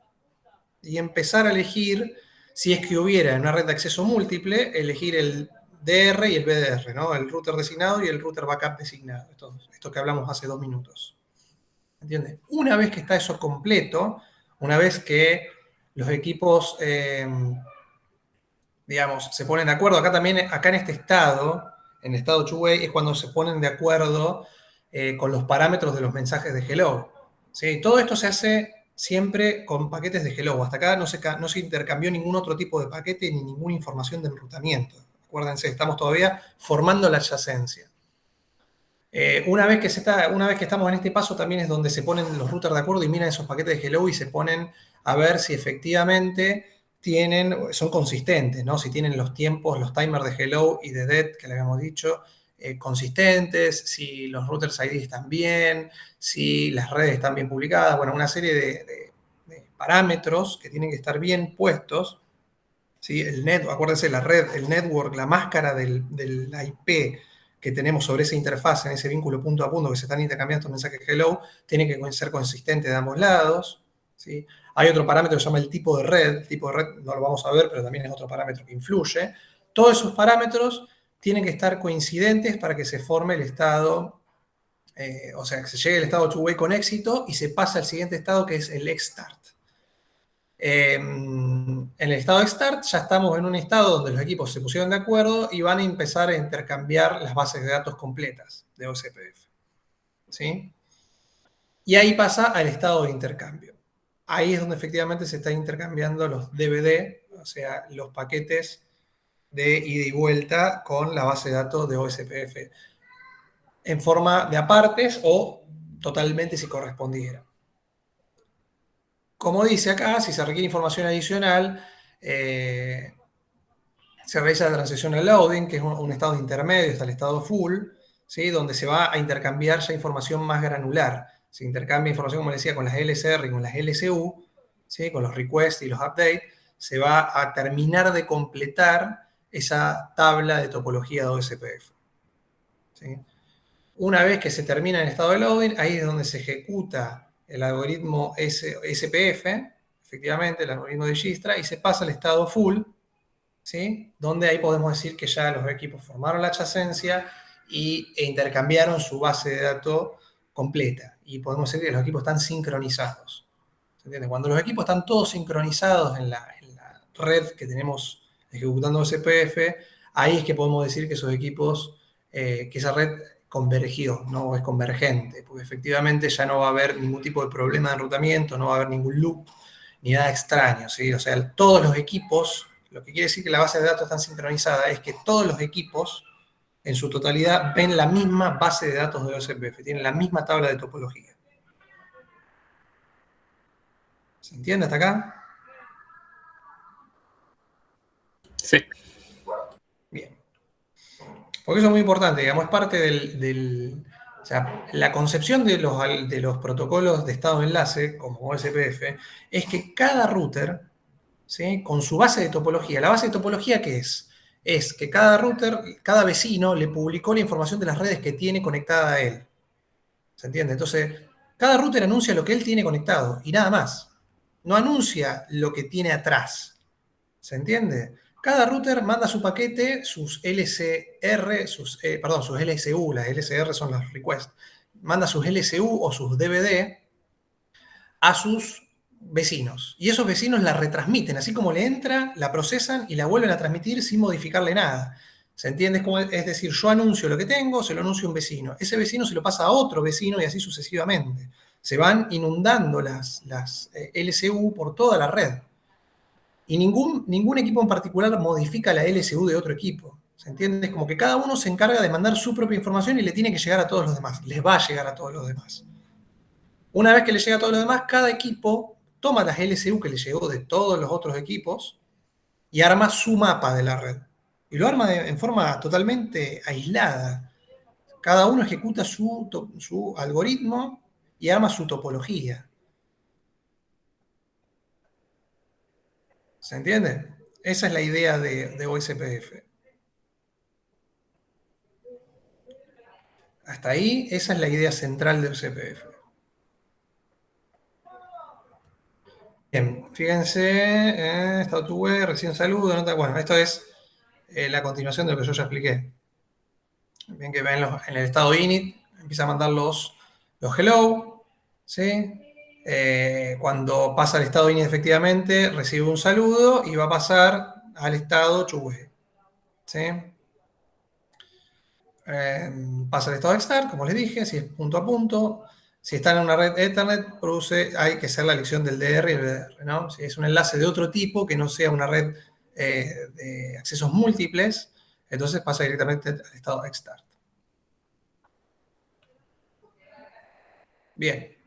y empezar a elegir, si es que hubiera en una red de acceso múltiple, elegir el DR y el BDR, ¿no? El router designado y el router backup designado. Esto que hablamos hace 2 minutos. ¿Entiendes? Una vez que está eso completo, una vez que los equipos, digamos, se ponen de acuerdo, acá en este estado, en el estado two-way, es cuando se ponen de acuerdo con los parámetros de los mensajes de hello. ¿Sí? Todo esto se hace siempre con paquetes de hello. Hasta acá no se intercambió ningún otro tipo de paquete ni ninguna información de enrutamiento. Acuérdense, estamos todavía formando la adyacencia. Una vez que estamos en este paso, también es donde se ponen los routers de acuerdo y miran esos paquetes de hello y se ponen a ver si efectivamente son consistentes, ¿no? Si tienen los tiempos, los timers de hello y de dead, que le habíamos dicho, consistentes, si los routers ID están bien, si las redes están bien publicadas, bueno, una serie de parámetros que tienen que estar bien puestos. ¿Sí? Acuérdense, la red, el network, la máscara del IP que tenemos sobre esa interfaz, en ese vínculo punto a punto que se están intercambiando estos mensajes hello, tiene que ser consistente de ambos lados. ¿Sí? Hay otro parámetro que se llama el tipo de red. El tipo de red no lo vamos a ver, pero también es otro parámetro que influye. Todos esos parámetros tienen que estar coincidentes para que se forme el estado, o sea, que se llegue al estado two-way con éxito y se pasa al siguiente estado que es el X-Start. En el estado de start ya estamos en un estado donde los equipos se pusieron de acuerdo y van a empezar a intercambiar las bases de datos completas de OSPF. ¿Sí? Y ahí pasa al estado de intercambio. Ahí es donde efectivamente se están intercambiando los DVD, o sea, los paquetes de ida y vuelta con la base de datos de OSPF en forma de apartes o totalmente si correspondiera. Como dice acá, si se requiere información adicional, se realiza la transición al loading, que es un estado intermedio hasta el estado full, ¿sí? Donde se va a intercambiar ya información más granular. Se intercambia información, como les decía, con las LSR y con las LSU, ¿sí? Con los requests y los updates. Se va a terminar de completar esa tabla de topología de OSPF. ¿Sí? Una vez que se termina el estado de loading, ahí es donde se ejecuta el algoritmo SPF, efectivamente, el algoritmo de Dijkstra, y se pasa al estado full, ¿sí? Donde ahí podemos decir que ya los equipos formaron la adyacencia e intercambiaron su base de datos completa. Y podemos decir que los equipos están sincronizados. ¿Se entiende? Cuando los equipos están todos sincronizados en la red que tenemos ejecutando SPF, ahí es que podemos decir que esos equipos, que esa red convergió, no es convergente, porque efectivamente ya no va a haber ningún tipo de problema de enrutamiento, no va a haber ningún loop, ni nada extraño, ¿sí? O sea, todos los equipos, lo que quiere decir que la base de datos está sincronizada es que todos los equipos, en su totalidad, ven la misma base de datos de OSPF, tienen la misma tabla de topología. ¿Se entiende hasta acá? Sí. Bien. Porque eso es muy importante, digamos, es parte o sea, la concepción de los protocolos de estado de enlace, como OSPF, es que cada router, ¿sí? Con su base de topología, ¿la base de topología qué es? Es que cada router, cada vecino le publicó la información de las redes que tiene conectada a él. ¿Se entiende? Entonces, cada router anuncia lo que él tiene conectado y nada más. No anuncia lo que tiene atrás. ¿Se entiende? Cada router manda su paquete, sus LCR, sus LSU, las LCR son las requests, manda sus LSU o sus DVD a sus vecinos. Y esos vecinos la retransmiten, así como le entra, la procesan y la vuelven a transmitir sin modificarle nada. ¿Se entiende? Es decir, yo anuncio lo que tengo, se lo anuncio a un vecino. Ese vecino se lo pasa a otro vecino y así sucesivamente. Se van inundando las LCU por toda la red. Y ningún equipo en particular modifica la LSU de otro equipo. ¿Se entiende? Es como que cada uno se encarga de mandar su propia información y le tiene que llegar a todos los demás. Les va a llegar a todos los demás. Una vez que le llega a todos los demás, cada equipo toma las LSU que le llegó de todos los otros equipos y arma su mapa de la red. Y lo arma en forma totalmente aislada. Cada uno ejecuta su algoritmo y arma su topología. ¿Se entiende? Esa es la idea de OSPF. Hasta ahí, esa es la idea central del CPF. Bien, fíjense, estado tu web, recién saludo, nota. Bueno, esto es la continuación de lo que yo ya expliqué. Bien que ven en el estado init, empieza a mandar los hello, ¿sí? Cuando pasa al estado init efectivamente, recibe un saludo y va a pasar al estado chubue, ¿sí? Pasa al estado start, como les dije, si es punto a punto. Si están en una red Ethernet, hay que hacer la elección del DR y el BDR, ¿no? Si es un enlace de otro tipo, que no sea una red de accesos múltiples, entonces pasa directamente al estado start. Bien.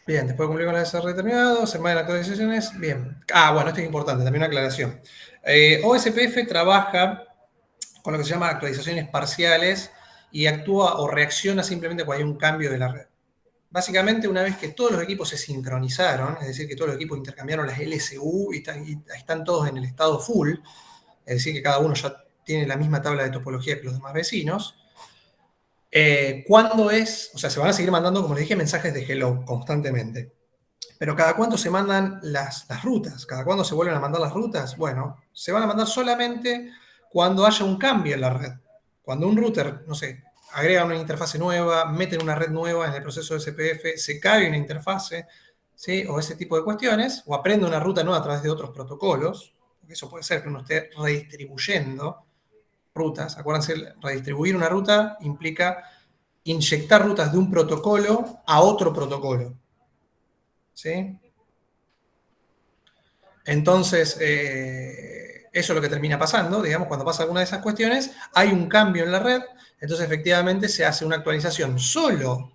Bien, después de cumplir con la desarrollo determinado, se van actualizaciones. Bien. Bueno, esto es importante, también una aclaración. OSPF trabaja con lo que se llama actualizaciones parciales y actúa o reacciona simplemente cuando hay un cambio de la red. Básicamente, una vez que todos los equipos se sincronizaron, es decir, que todos los equipos intercambiaron las LSU y están todos en el estado full, es decir, que cada uno ya tiene la misma tabla de topología que los demás vecinos, ¿cuándo es? O sea, se van a seguir mandando, como les dije, mensajes de hello constantemente. Pero ¿cada cuánto se mandan las rutas? ¿Cada cuándo se vuelven a mandar las rutas? Bueno, se van a mandar solamente cuando haya un cambio en la red. Cuando un router, no sé, agrega una interfase nueva, mete una red nueva en el proceso de SPF, se cae una interfase, ¿sí? O ese tipo de cuestiones, o aprende una ruta nueva a través de otros protocolos. Eso puede ser que uno esté redistribuyendo rutas. Acuérdense, redistribuir una ruta implica inyectar rutas de un protocolo a otro protocolo. ¿Sí? Entonces, eso es lo que termina pasando, digamos, cuando pasa alguna de esas cuestiones, hay un cambio en la red, entonces efectivamente se hace una actualización solo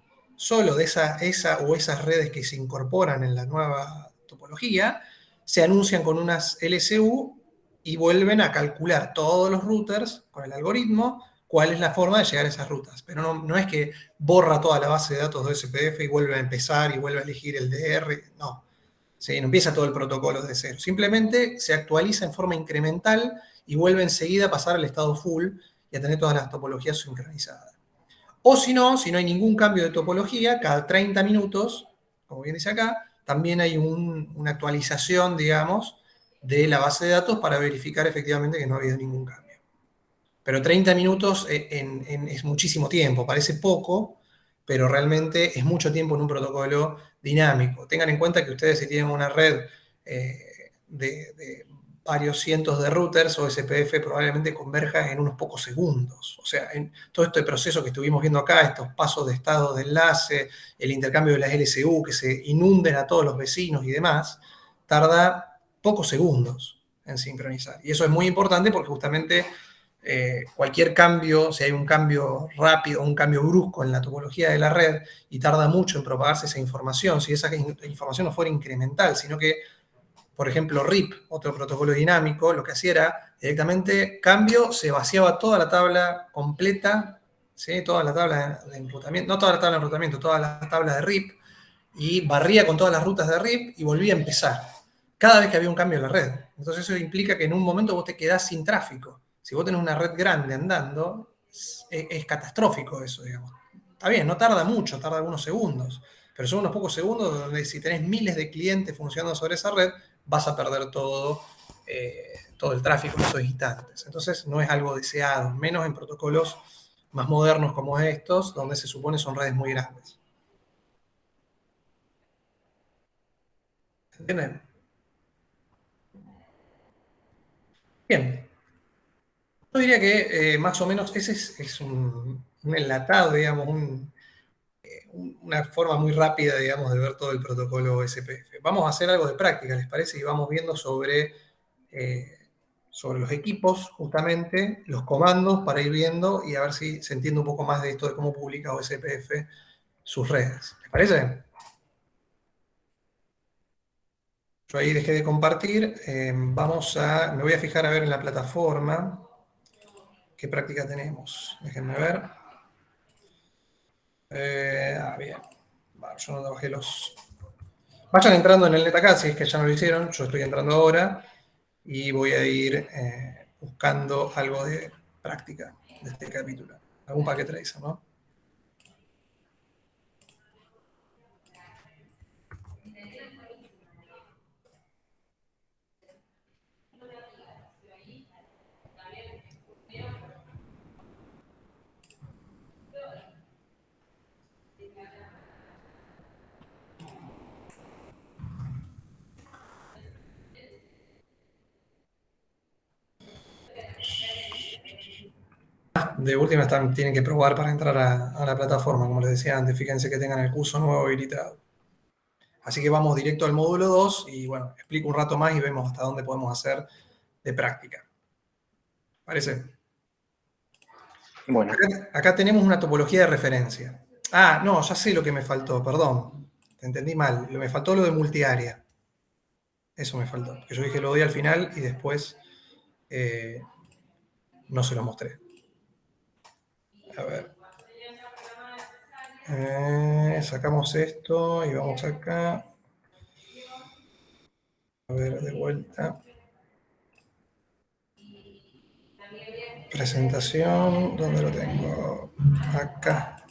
de esa o esas redes que se incorporan en la nueva topología, se anuncian con unas LSU y vuelven a calcular todos los routers con el algoritmo cuál es la forma de llegar a esas rutas. Pero no es que borra toda la base de datos de SPF y vuelve a empezar y vuelve a elegir el DR, no. ¿Sí? No empieza todo el protocolo de cero. Simplemente se actualiza en forma incremental y vuelve enseguida a pasar al estado full y a tener todas las topologías sincronizadas. O si no hay ningún cambio de topología, cada 30 minutos, como bien dice acá, también hay una actualización, digamos, de la base de datos para verificar efectivamente que no ha habido ningún cambio. Pero 30 minutos es muchísimo tiempo, parece poco, pero realmente es mucho tiempo en un protocolo dinámico. Tengan en cuenta que ustedes, si tienen una red de varios cientos de routers, o SPF probablemente converja en unos pocos segundos. O sea, en todo este proceso que estuvimos viendo acá, estos pasos de estado de enlace, el intercambio de las LSU, que se inunden a todos los vecinos y demás, tarda pocos segundos en sincronizar. Y eso es muy importante porque justamente cualquier cambio, si hay un cambio rápido, un cambio brusco en la topología de la red y tarda mucho en propagarse esa información, si esa información no fuera incremental, sino que, por ejemplo, RIP, otro protocolo dinámico, lo que hacía era directamente cambio, se vaciaba toda la tabla completa, ¿sí? Toda la tabla de enrutamiento, no toda la tabla de enrutamiento, toda la tabla de RIP, y barría con todas las rutas de RIP y volvía a empezar, cada vez que había un cambio en la red. Entonces eso implica que en un momento vos te quedás sin tráfico. Si vos tenés una red grande andando, es catastrófico eso, digamos. Está bien, no tarda mucho, tarda algunos segundos, pero son unos pocos segundos donde si tenés miles de clientes funcionando sobre esa red, vas a perder todo el tráfico en esos instantes. Entonces no es algo deseado, menos en protocolos más modernos como estos, donde se supone son redes muy grandes. ¿Entienden? Bien. Yo diría que más o menos ese es un enlatado, digamos, una forma muy rápida, digamos, de ver todo el protocolo SPF. Vamos a hacer algo de práctica, ¿les parece? Y vamos viendo sobre los equipos, justamente, los comandos para ir viendo y a ver si se entiende un poco más de esto de cómo publica OSPF sus redes. ¿Les parece? Yo ahí dejé de compartir. Me voy a fijar a ver en la plataforma qué práctica tenemos. Déjenme ver. Bien. Bueno, yo no trabajé los... Vayan entrando en el NetAcad si es que ya no lo hicieron. Yo estoy entrando ahora y voy a ir buscando algo de práctica de este capítulo. Algún paquete tracer, ¿no? De última tienen que probar para entrar a la plataforma, como les decía antes. Fíjense que tengan el curso nuevo habilitado. Así que vamos directo al módulo 2 y bueno, explico un rato más y vemos hasta dónde podemos hacer de práctica. ¿Parece? Bueno. Acá tenemos una topología de referencia. Ah, no, ya sé lo que me faltó, perdón. Te entendí mal. Me faltó lo de multiárea. Eso me faltó. Porque yo dije lo doy al final y después no se lo mostré. A ver. Sacamos esto y vamos acá. A ver, de vuelta. Presentación, ¿dónde lo tengo? Acá.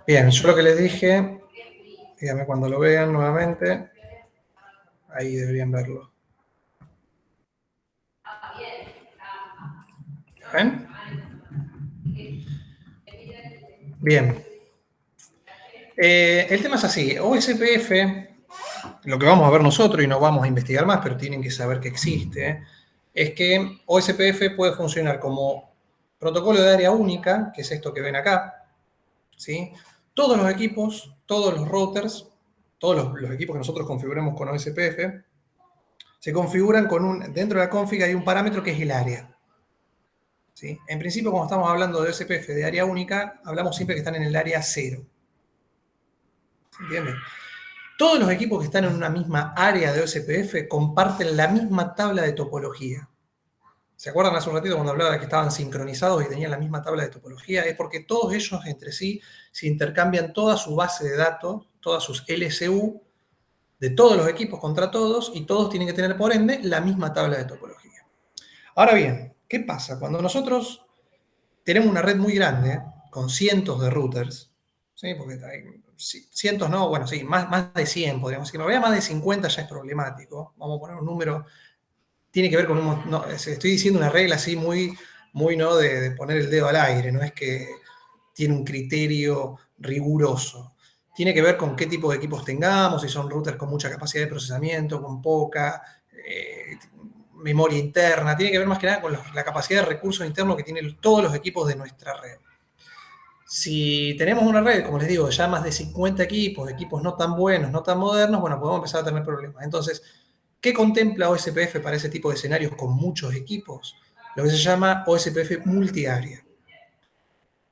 Bien, yo lo que les dije, díganme cuando lo vean nuevamente. Ahí deberían verlo. ¿Ven? Bien. El tema es así. OSPF, lo que vamos a ver nosotros y no vamos a investigar más, pero tienen que saber que existe, es que OSPF puede funcionar como protocolo de área única, que es esto que ven acá, ¿sí? Todos los equipos, todos los routers, todos los equipos que nosotros configuramos con OSPF, se configuran con dentro de la config hay un parámetro que es el área. ¿Sí? En principio, cuando estamos hablando de OSPF de área única, hablamos siempre que están en el área 0. ¿Se entiende? Todos los equipos que están en una misma área de OSPF comparten la misma tabla de topología. ¿Se acuerdan hace un ratito cuando hablaba de que estaban sincronizados y tenían la misma tabla de topología? Es porque todos ellos entre sí se intercambian toda su base de datos, todas sus LSU de todos los equipos contra todos y todos tienen que tener, por ende, la misma tabla de topología. Ahora bien, ¿qué pasa? Cuando nosotros tenemos una red muy grande, con cientos de routers, ¿sí? Porque hay cientos no, bueno, sí, más de 100 podríamos decir. En realidad más de 50 ya es problemático. Vamos a poner un número, tiene que ver con no, estoy diciendo una regla así muy ¿no? de poner el dedo al aire, no es que tiene un criterio riguroso. Tiene que ver con qué tipo de equipos tengamos, si son routers con mucha capacidad de procesamiento, con poca, memoria interna, tiene que ver más que nada con la capacidad de recursos internos que tienen todos los equipos de nuestra red. Si tenemos una red, como les digo, ya más de 50 equipos no tan buenos, no tan modernos, bueno, podemos empezar a tener problemas. Entonces, ¿qué contempla OSPF para ese tipo de escenarios con muchos equipos? Lo que se llama OSPF multiárea.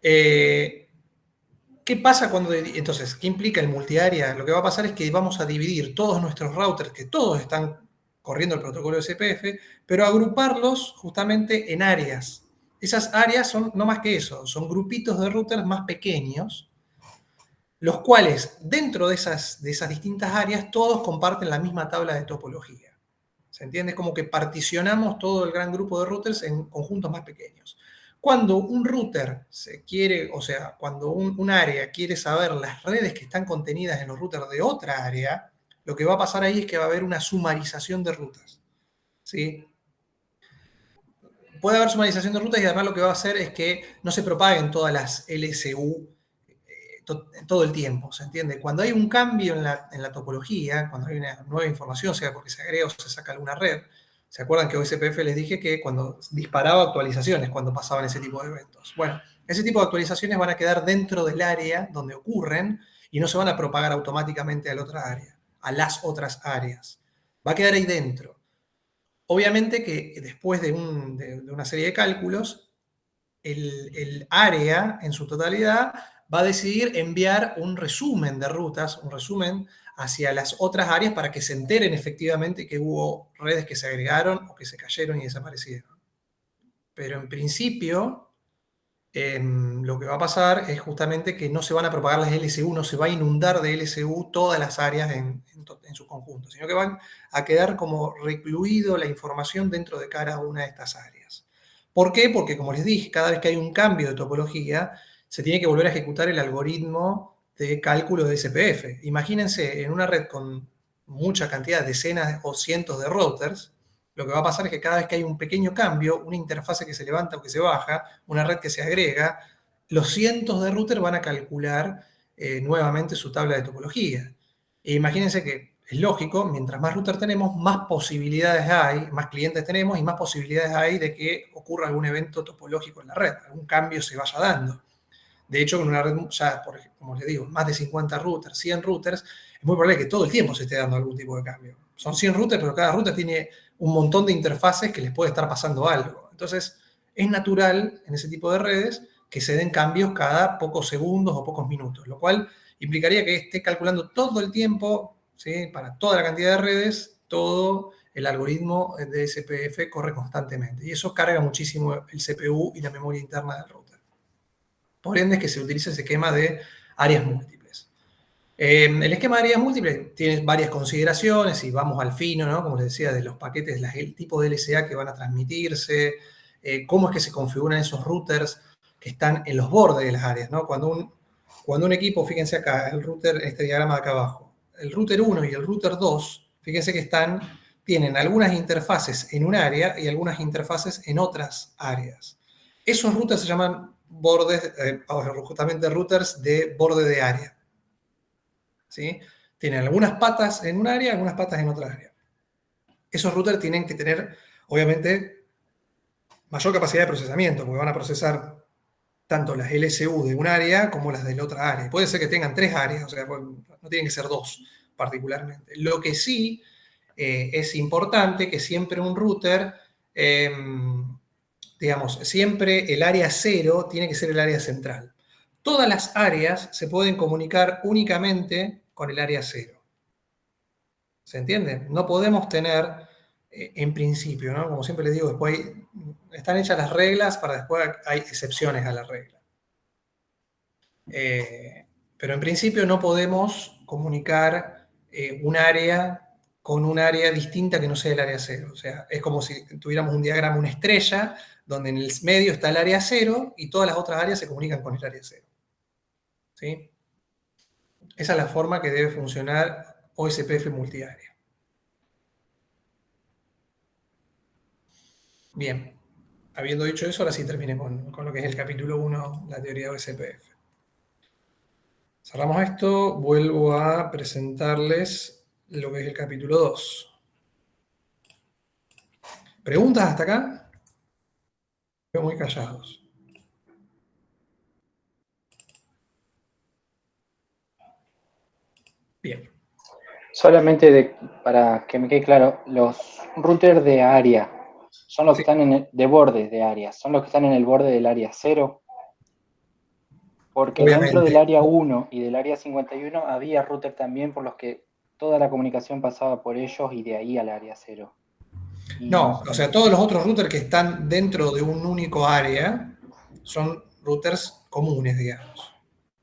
¿Qué pasa cuando, entonces, qué implica el multiárea? Lo que va a pasar es que vamos a dividir todos nuestros routers, que todos están corriendo el protocolo de SPF, pero agruparlos justamente en áreas. Esas áreas son no más que eso, son grupitos de routers más pequeños, los cuales dentro de esas distintas áreas todos comparten la misma tabla de topología. ¿Se entiende? Como que particionamos todo el gran grupo de routers en conjuntos más pequeños. Cuando un router se quiere, o sea, cuando un área quiere saber las redes que están contenidas en los routers de otra área, lo que va a pasar ahí es que va a haber una sumarización de rutas. ¿Sí? Puede haber sumarización de rutas y además lo que va a hacer es que no se propaguen todas las LSU todo el tiempo, ¿se entiende? Cuando hay un cambio en la topología, cuando hay una nueva información, sea porque se agrega o se saca alguna red, ¿se acuerdan que OSPF les dije que cuando disparaba actualizaciones, cuando pasaban ese tipo de eventos? Bueno, ese tipo de actualizaciones van a quedar dentro del área donde ocurren y no se van a propagar automáticamente a la otra área, a las otras áreas. Va a quedar ahí dentro. Obviamente que después de una serie de cálculos, el área en su totalidad va a decidir enviar un resumen de rutas, un resumen hacia las otras áreas para que se enteren efectivamente que hubo redes que se agregaron o que se cayeron y desaparecieron. Pero en principio, lo que va a pasar es justamente que no se van a propagar las LSU, no se va a inundar de LSU todas las áreas en su conjunto, sino que van a quedar como recluido la información dentro de cada una de estas áreas. ¿Por qué? Porque, como les dije, cada vez que hay un cambio de topología, se tiene que volver a ejecutar el algoritmo de cálculo de SPF. Imagínense en una red con mucha cantidad, decenas o cientos de routers, lo que va a pasar es que cada vez que hay un pequeño cambio, una interfase que se levanta o que se baja, una red que se agrega, los cientos de routers van a calcular nuevamente su tabla de topología. E imagínense que es lógico, mientras más routers tenemos, más posibilidades hay, más clientes tenemos y más posibilidades hay de que ocurra algún evento topológico en la red, algún cambio se vaya dando. De hecho, en una red, ya, como les digo, más de 50 routers, 100 routers, es muy probable que todo el tiempo se esté dando algún tipo de cambio. Son 100 routers, pero cada router tiene un montón de interfaces que les puede estar pasando algo. Entonces, es natural en ese tipo de redes que se den cambios cada pocos segundos o pocos minutos, lo cual implicaría que esté calculando todo el tiempo, ¿sí? Para toda la cantidad de redes, todo el algoritmo de SPF corre constantemente. Y eso carga muchísimo el CPU y la memoria interna del router. Por ende es que se utiliza ese esquema de áreas múltiples. El esquema de áreas múltiples tiene varias consideraciones y vamos al fino, ¿no? Como les decía, de los paquetes, el tipo de LSA que van a transmitirse, cómo es que se configuran esos routers que están en los bordes de las áreas, ¿no? Cuando un equipo, fíjense acá, el router, este diagrama de acá abajo, el router 1 y el router 2, fíjense que tienen algunas interfaces en un área y algunas interfaces en otras áreas. Esos routers se llaman bordes, justamente routers de borde de área. ¿Sí? Tienen algunas patas en un área, algunas patas en otra área. Esos routers tienen que tener, obviamente, mayor capacidad de procesamiento, porque van a procesar tanto las LSU de un área como las de la otra área. Puede ser que tengan 3 áreas, o sea, no tienen que ser 2 particularmente. Lo que sí es importante que siempre un router, digamos, siempre el área 0 tiene que ser el área central. Todas las áreas se pueden comunicar únicamente con el área 0. ¿Se entiende? No podemos tener, en principio, ¿no? Como siempre les digo, después están hechas las reglas, para después hay excepciones a la regla. Pero en principio no podemos comunicar un área con un área distinta que no sea el área 0. O sea, es como si tuviéramos un diagrama, una estrella, donde en el medio está el área 0 y todas las otras áreas se comunican con el área 0. ¿Sí? Esa es la forma que debe funcionar OSPF multiárea. Bien, habiendo dicho eso, ahora sí terminé con lo que es el capítulo 1, la teoría de OSPF. Cerramos esto, vuelvo a presentarles lo que es el capítulo 2. ¿Preguntas hasta acá? Veo muy callados. Bien. Solamente para que me quede claro, los routers de área son los que están de bordes de área, son los que están en el borde del área 0, porque Obviamente. dentro del área 1 y del área 51 había routers también por los que toda la comunicación pasaba por ellos y de ahí al área 0. No, o sea, todos los otros routers que están dentro de un único área son routers comunes, digamos.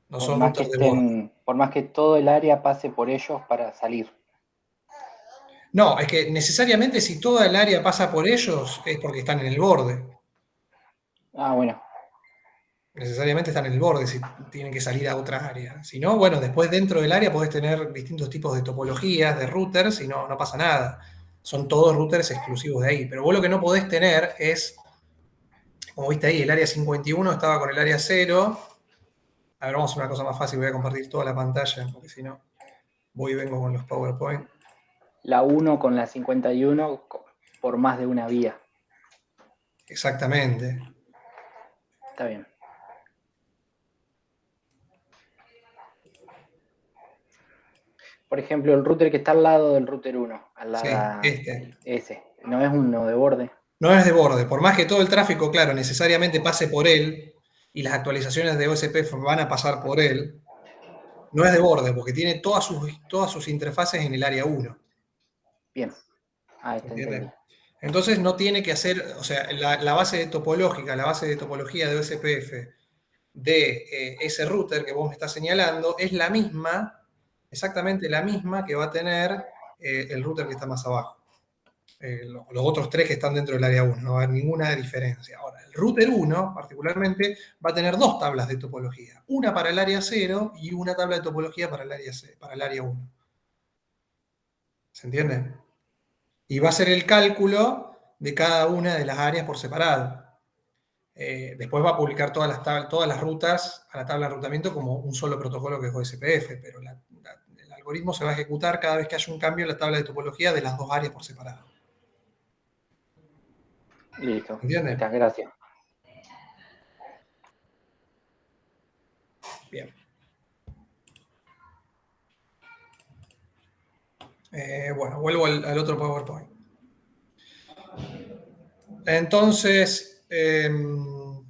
No son routers de borde. Por más que todo el área pase por ellos para salir. No, es que necesariamente si toda el área pasa por ellos es porque están en el borde. Ah, bueno. Necesariamente están en el borde si tienen que salir a otra área. Si no, bueno, después dentro del área podés tener distintos tipos de topologías, de routers, y no pasa nada. Son todos routers exclusivos de ahí. Pero vos lo que no podés tener es, como viste ahí, el área 51 estaba con el área 0. A ver, vamos a hacer una cosa más fácil, voy a compartir toda la pantalla, porque si no, voy y vengo con los PowerPoint. La 1 con la 51 por más de una vía. Exactamente. Está bien. Por ejemplo, el router que está al lado del router 1, al lado ese, ¿no es uno de borde? No es de borde, por más que todo el tráfico, claro, necesariamente pase por él, y las actualizaciones de OSPF van a pasar por él, no es de borde, porque tiene todas sus interfaces en el área 1. Bien. Ah, está entendido. Entonces no tiene que hacer, o sea, la base topológica, la base de topología de OSPF de ese router que vos me estás señalando es la misma, exactamente la misma que va a tener el router que está más abajo. Los otros tres que están dentro del área 1, no va a haber ninguna diferencia. Ahora, el router 1, particularmente, va a tener dos tablas de topología, una para el área 0 y una tabla de topología para el área 1. ¿Se entiende? Y va a ser el cálculo de cada una de las áreas por separado. Después va a publicar todas las rutas a la tabla de enrutamiento como un solo protocolo que es OSPF, pero el algoritmo se va a ejecutar cada vez que haya un cambio en la tabla de topología de las dos áreas por separado. Listo. ¿Entienden? Muchas gracias. Bien. Bueno, vuelvo al otro PowerPoint. Entonces, ¿están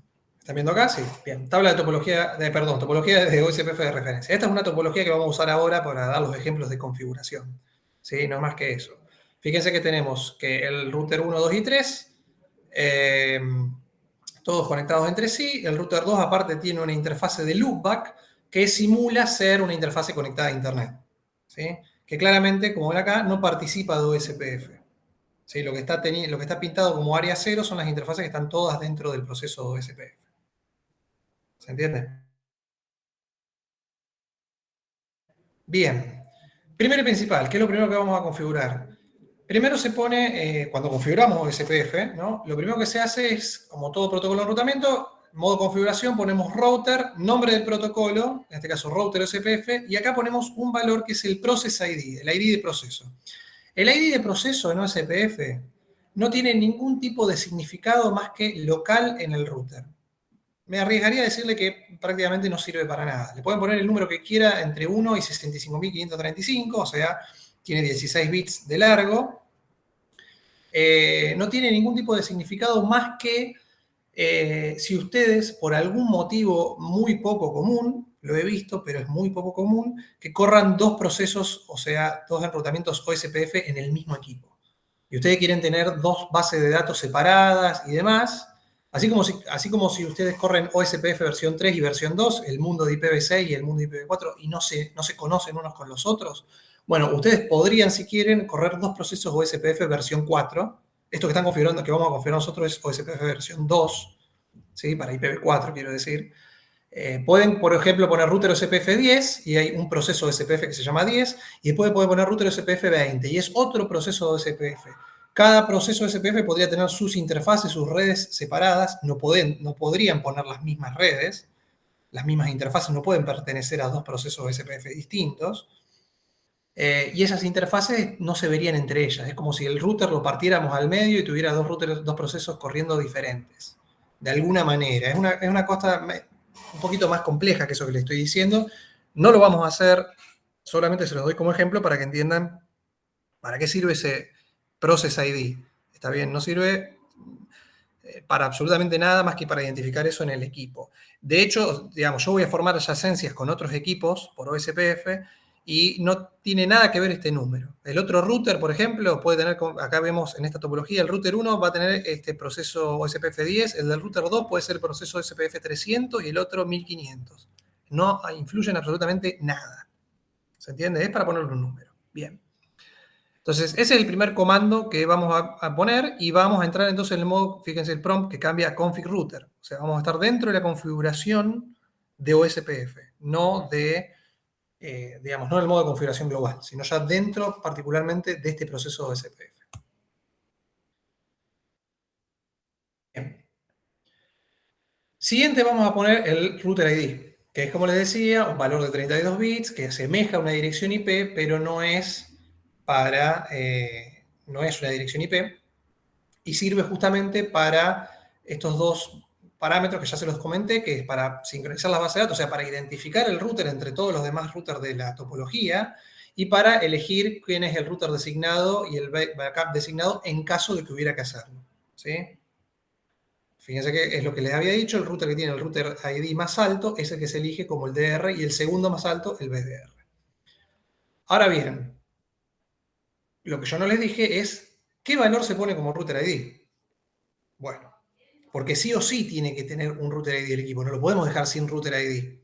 viendo acá? Sí. Bien. Tabla de topología, topología de OSPF de referencia. Esta es una topología que vamos a usar ahora para dar los ejemplos de configuración. ¿Sí? No más que eso. Fíjense que tenemos que el router 1, 2 y 3, todos conectados entre sí. El router 2 aparte tiene una interfase de loopback que simula ser una interfase conectada a Internet. ¿Sí? Que claramente, como ven acá, no participa de OSPF. ¿Sí? Lo que está pintado como área 0 son las interfaces que están todas dentro del proceso de OSPF. ¿Se entiende? Bien. Primero y principal, ¿qué es lo primero que vamos a configurar? Primero se pone, cuando configuramos OSPF, ¿no? Lo primero que se hace es, como todo protocolo de enrutamiento, modo configuración, ponemos router, nombre del protocolo, en este caso router OSPF, y acá ponemos un valor que es el process ID, el ID de proceso. El ID de proceso en OSPF no tiene ningún tipo de significado más que local en el router. Me arriesgaría a decirle que prácticamente no sirve para nada. Le pueden poner el número que quiera entre 1 y 65.535, o sea, tiene 16 bits de largo. No tiene ningún tipo de significado más que si ustedes, por algún motivo muy poco común, lo he visto, pero es muy poco común, que corran dos procesos, o sea, dos enrutamientos OSPF en el mismo equipo. Y ustedes quieren tener dos bases de datos separadas y demás, así como si ustedes corren OSPF versión 3 y versión 2, el mundo de IPv6 y el mundo de IPv4, y no se conocen unos con los otros. Bueno, ustedes podrían, si quieren, correr dos procesos OSPF versión 4. Esto que están configurando, que vamos a configurar nosotros, es OSPF versión 2, ¿sí? Para IPv4, quiero decir. Pueden, por ejemplo, poner router OSPF 10 y hay un proceso OSPF que se llama 10, y después pueden poner router OSPF 20 y es otro proceso OSPF. Cada proceso OSPF podría tener sus interfaces, sus redes separadas, no podrían poner las mismas redes, las mismas interfaces no pueden pertenecer a dos procesos OSPF distintos. Y esas interfaces no se verían entre ellas. Es como si el router lo partiéramos al medio y tuviera dos procesos corriendo diferentes. De alguna manera. Es una cosa un poquito más compleja que eso que le estoy diciendo. No lo vamos a hacer, solamente se los doy como ejemplo para que entiendan para qué sirve ese Process ID. Está bien, no sirve para absolutamente nada más que para identificar eso en el equipo. De hecho, digamos, yo voy a formar adyacencias con otros equipos por OSPF y no tiene nada que ver este número. El otro router, por ejemplo, puede tener, acá vemos en esta topología, el router 1 va a tener este proceso OSPF 10, el del router 2 puede ser el proceso OSPF 300 y el otro 1500. No influyen absolutamente nada. ¿Se entiende? Es para ponerle un número. Bien. Entonces, ese es el primer comando que vamos a poner y vamos a entrar entonces en el modo, fíjense el prompt que cambia a config router. O sea, vamos a estar dentro de la configuración de OSPF, no de, digamos, no en el modo de configuración global, sino ya dentro particularmente de este proceso de OSPF. Bien. Siguiente vamos a poner el router ID, que es, como les decía, un valor de 32 bits que asemeja a una dirección IP, pero no es no es una dirección IP, y sirve justamente para estos dos parámetros que ya se los comenté, que es para sincronizar las bases de datos, o sea, para identificar el router entre todos los demás routers de la topología, y para elegir quién es el router designado y el backup designado en caso de que hubiera que hacerlo. ¿Sí? Fíjense que es lo que les había dicho, el router que tiene el router ID más alto es el que se elige como el DR y el segundo más alto el BDR. Ahora bien, lo que yo no les dije es ¿Qué valor se pone como router ID? Bueno, porque sí o sí tiene que tener un router ID del equipo, no lo podemos dejar sin router ID.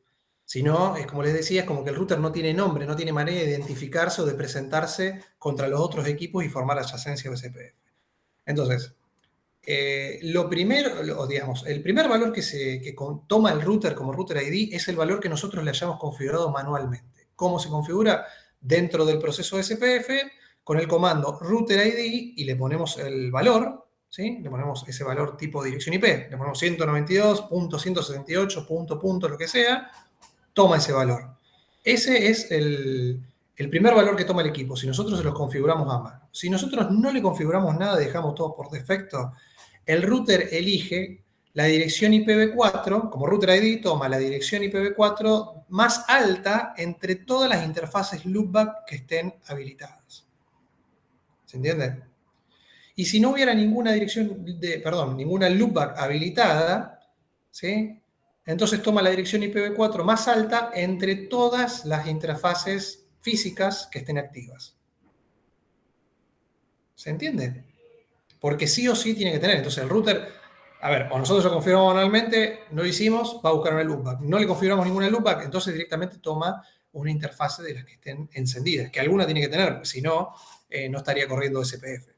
Si no, es como les decía, es como que el router no tiene nombre, no tiene manera de identificarse o de presentarse contra los otros equipos y formar adyacencia o SPF. Entonces, lo primero, digamos, el primer valor que toma el router como router ID es el valor que nosotros le hayamos configurado manualmente. ¿Cómo se configura? Dentro del proceso de SPF, con el comando router ID y le ponemos el valor, ¿sí? Le ponemos ese valor tipo dirección IP, le ponemos 192.168, lo que sea, toma ese valor. Ese es el primer valor que toma el equipo, si nosotros se los configuramos a mano. Si nosotros no le configuramos nada, dejamos todo por defecto, el router elige la dirección IPv4, como router ID toma la dirección IPv4 más alta entre todas las interfaces loopback que estén habilitadas. ¿Se entiende? Y si no hubiera ninguna ninguna loopback habilitada, ¿sí? Entonces toma la dirección IPv4 más alta entre todas las interfaces físicas que estén activas. ¿Se entiende? Porque sí o sí tiene que tener. Entonces el router, a ver, o nosotros lo configuramos manualmente, no lo hicimos, va a buscar una loopback. No le configuramos ninguna loopback, entonces directamente toma una interfase de las que estén encendidas, que alguna tiene que tener, porque si no, no estaría corriendo SPF.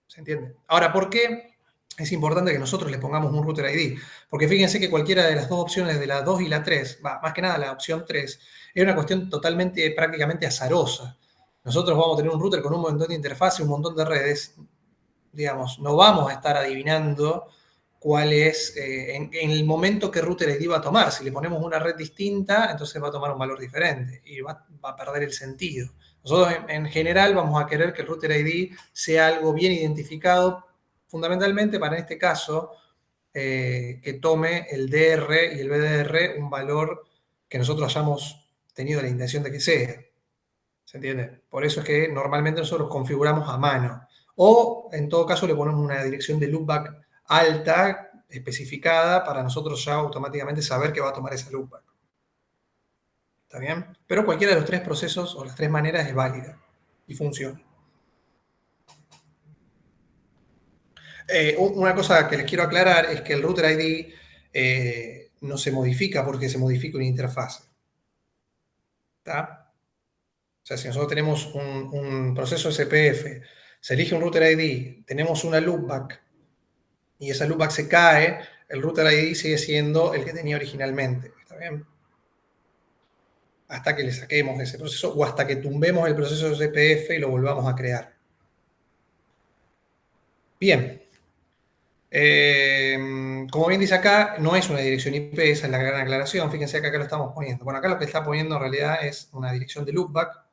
¿Se entiende? Ahora, ¿por qué es importante que nosotros le pongamos un router ID? Porque fíjense que cualquiera de las dos opciones, de la 2 y la 3, más que nada la opción 3, es una cuestión prácticamente azarosa. Nosotros vamos a tener un router con un montón de interfaces, un montón de redes, digamos, no vamos a estar adivinando cuál es, en el momento que router ID va a tomar. Si le ponemos una red distinta, entonces va a tomar un valor diferente y va a perder el sentido. Nosotros en general vamos a querer que el router ID sea algo bien identificado, fundamentalmente para en este caso que tome el DR y el BDR un valor que nosotros hayamos tenido la intención de que sea. ¿Se entiende? Por eso es que normalmente nosotros configuramos a mano. O, en todo caso, le ponemos una dirección de loopback alta, especificada, para nosotros ya automáticamente saber que va a tomar esa loopback. ¿Está bien? Pero cualquiera de los tres procesos o las tres maneras es válida y funciona. Una cosa que les quiero aclarar es que el router ID no se modifica porque se modifica una interfase. ¿Está? O sea, si nosotros tenemos un proceso SPF, se elige un router ID, tenemos una loopback y esa loopback se cae, el router ID sigue siendo el que tenía originalmente. ¿Está bien? Hasta que le saquemos ese proceso o hasta que tumbemos el proceso SPF y lo volvamos a crear. Bien. Como bien dice acá, no es una dirección IP, esa es la gran aclaración. Fíjense que acá lo estamos poniendo. Bueno, acá lo que está poniendo en realidad es una dirección de loopback.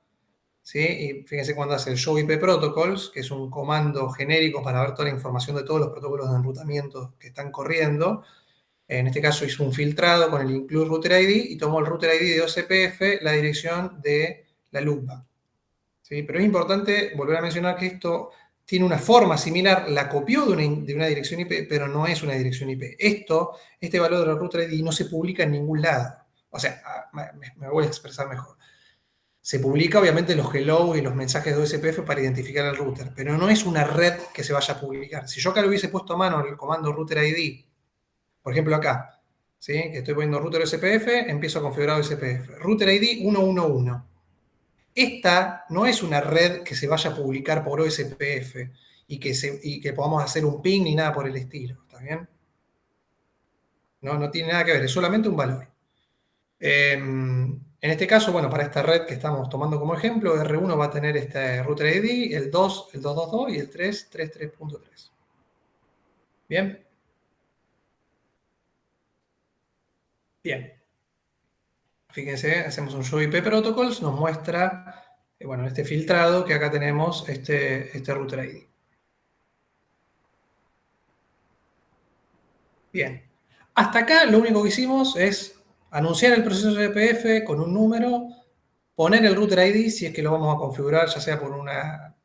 ¿Sí? Y fíjense cuando hace el show IP protocols, que es un comando genérico para ver toda la información de todos los protocolos de enrutamiento que están corriendo. En este caso hizo un filtrado con el include router ID y tomó el router ID de OCPF, la dirección de la loopback. ¿Sí? Pero es importante volver a mencionar que esto tiene una forma similar, la copió de una dirección IP, pero no es una dirección IP. Este valor del router ID no se publica en ningún lado. O sea, me voy a expresar mejor. Se publica obviamente los hello y los mensajes de OSPF para identificar el router, pero no es una red que se vaya a publicar. Si yo acá lo hubiese puesto a mano en el comando router ID, por ejemplo acá, ¿sí? Que estoy poniendo router OSPF, empiezo a configurar OSPF. Router ID 111. Esta no es una red que se vaya a publicar por OSPF y que podamos hacer un ping ni nada por el estilo, ¿está bien? No tiene nada que ver, es solamente un valor. En este caso, bueno, para esta red que estamos tomando como ejemplo, R1 va a tener este router ID, el 2, el 222 y el 3, 33.3. ¿Bien? Bien. Fíjense, hacemos un show IP protocols, nos muestra, bueno, este filtrado que acá tenemos este router ID. Bien. Hasta acá lo único que hicimos es anunciar el proceso de SPF con un número, poner el router ID si es que lo vamos a configurar, ya sea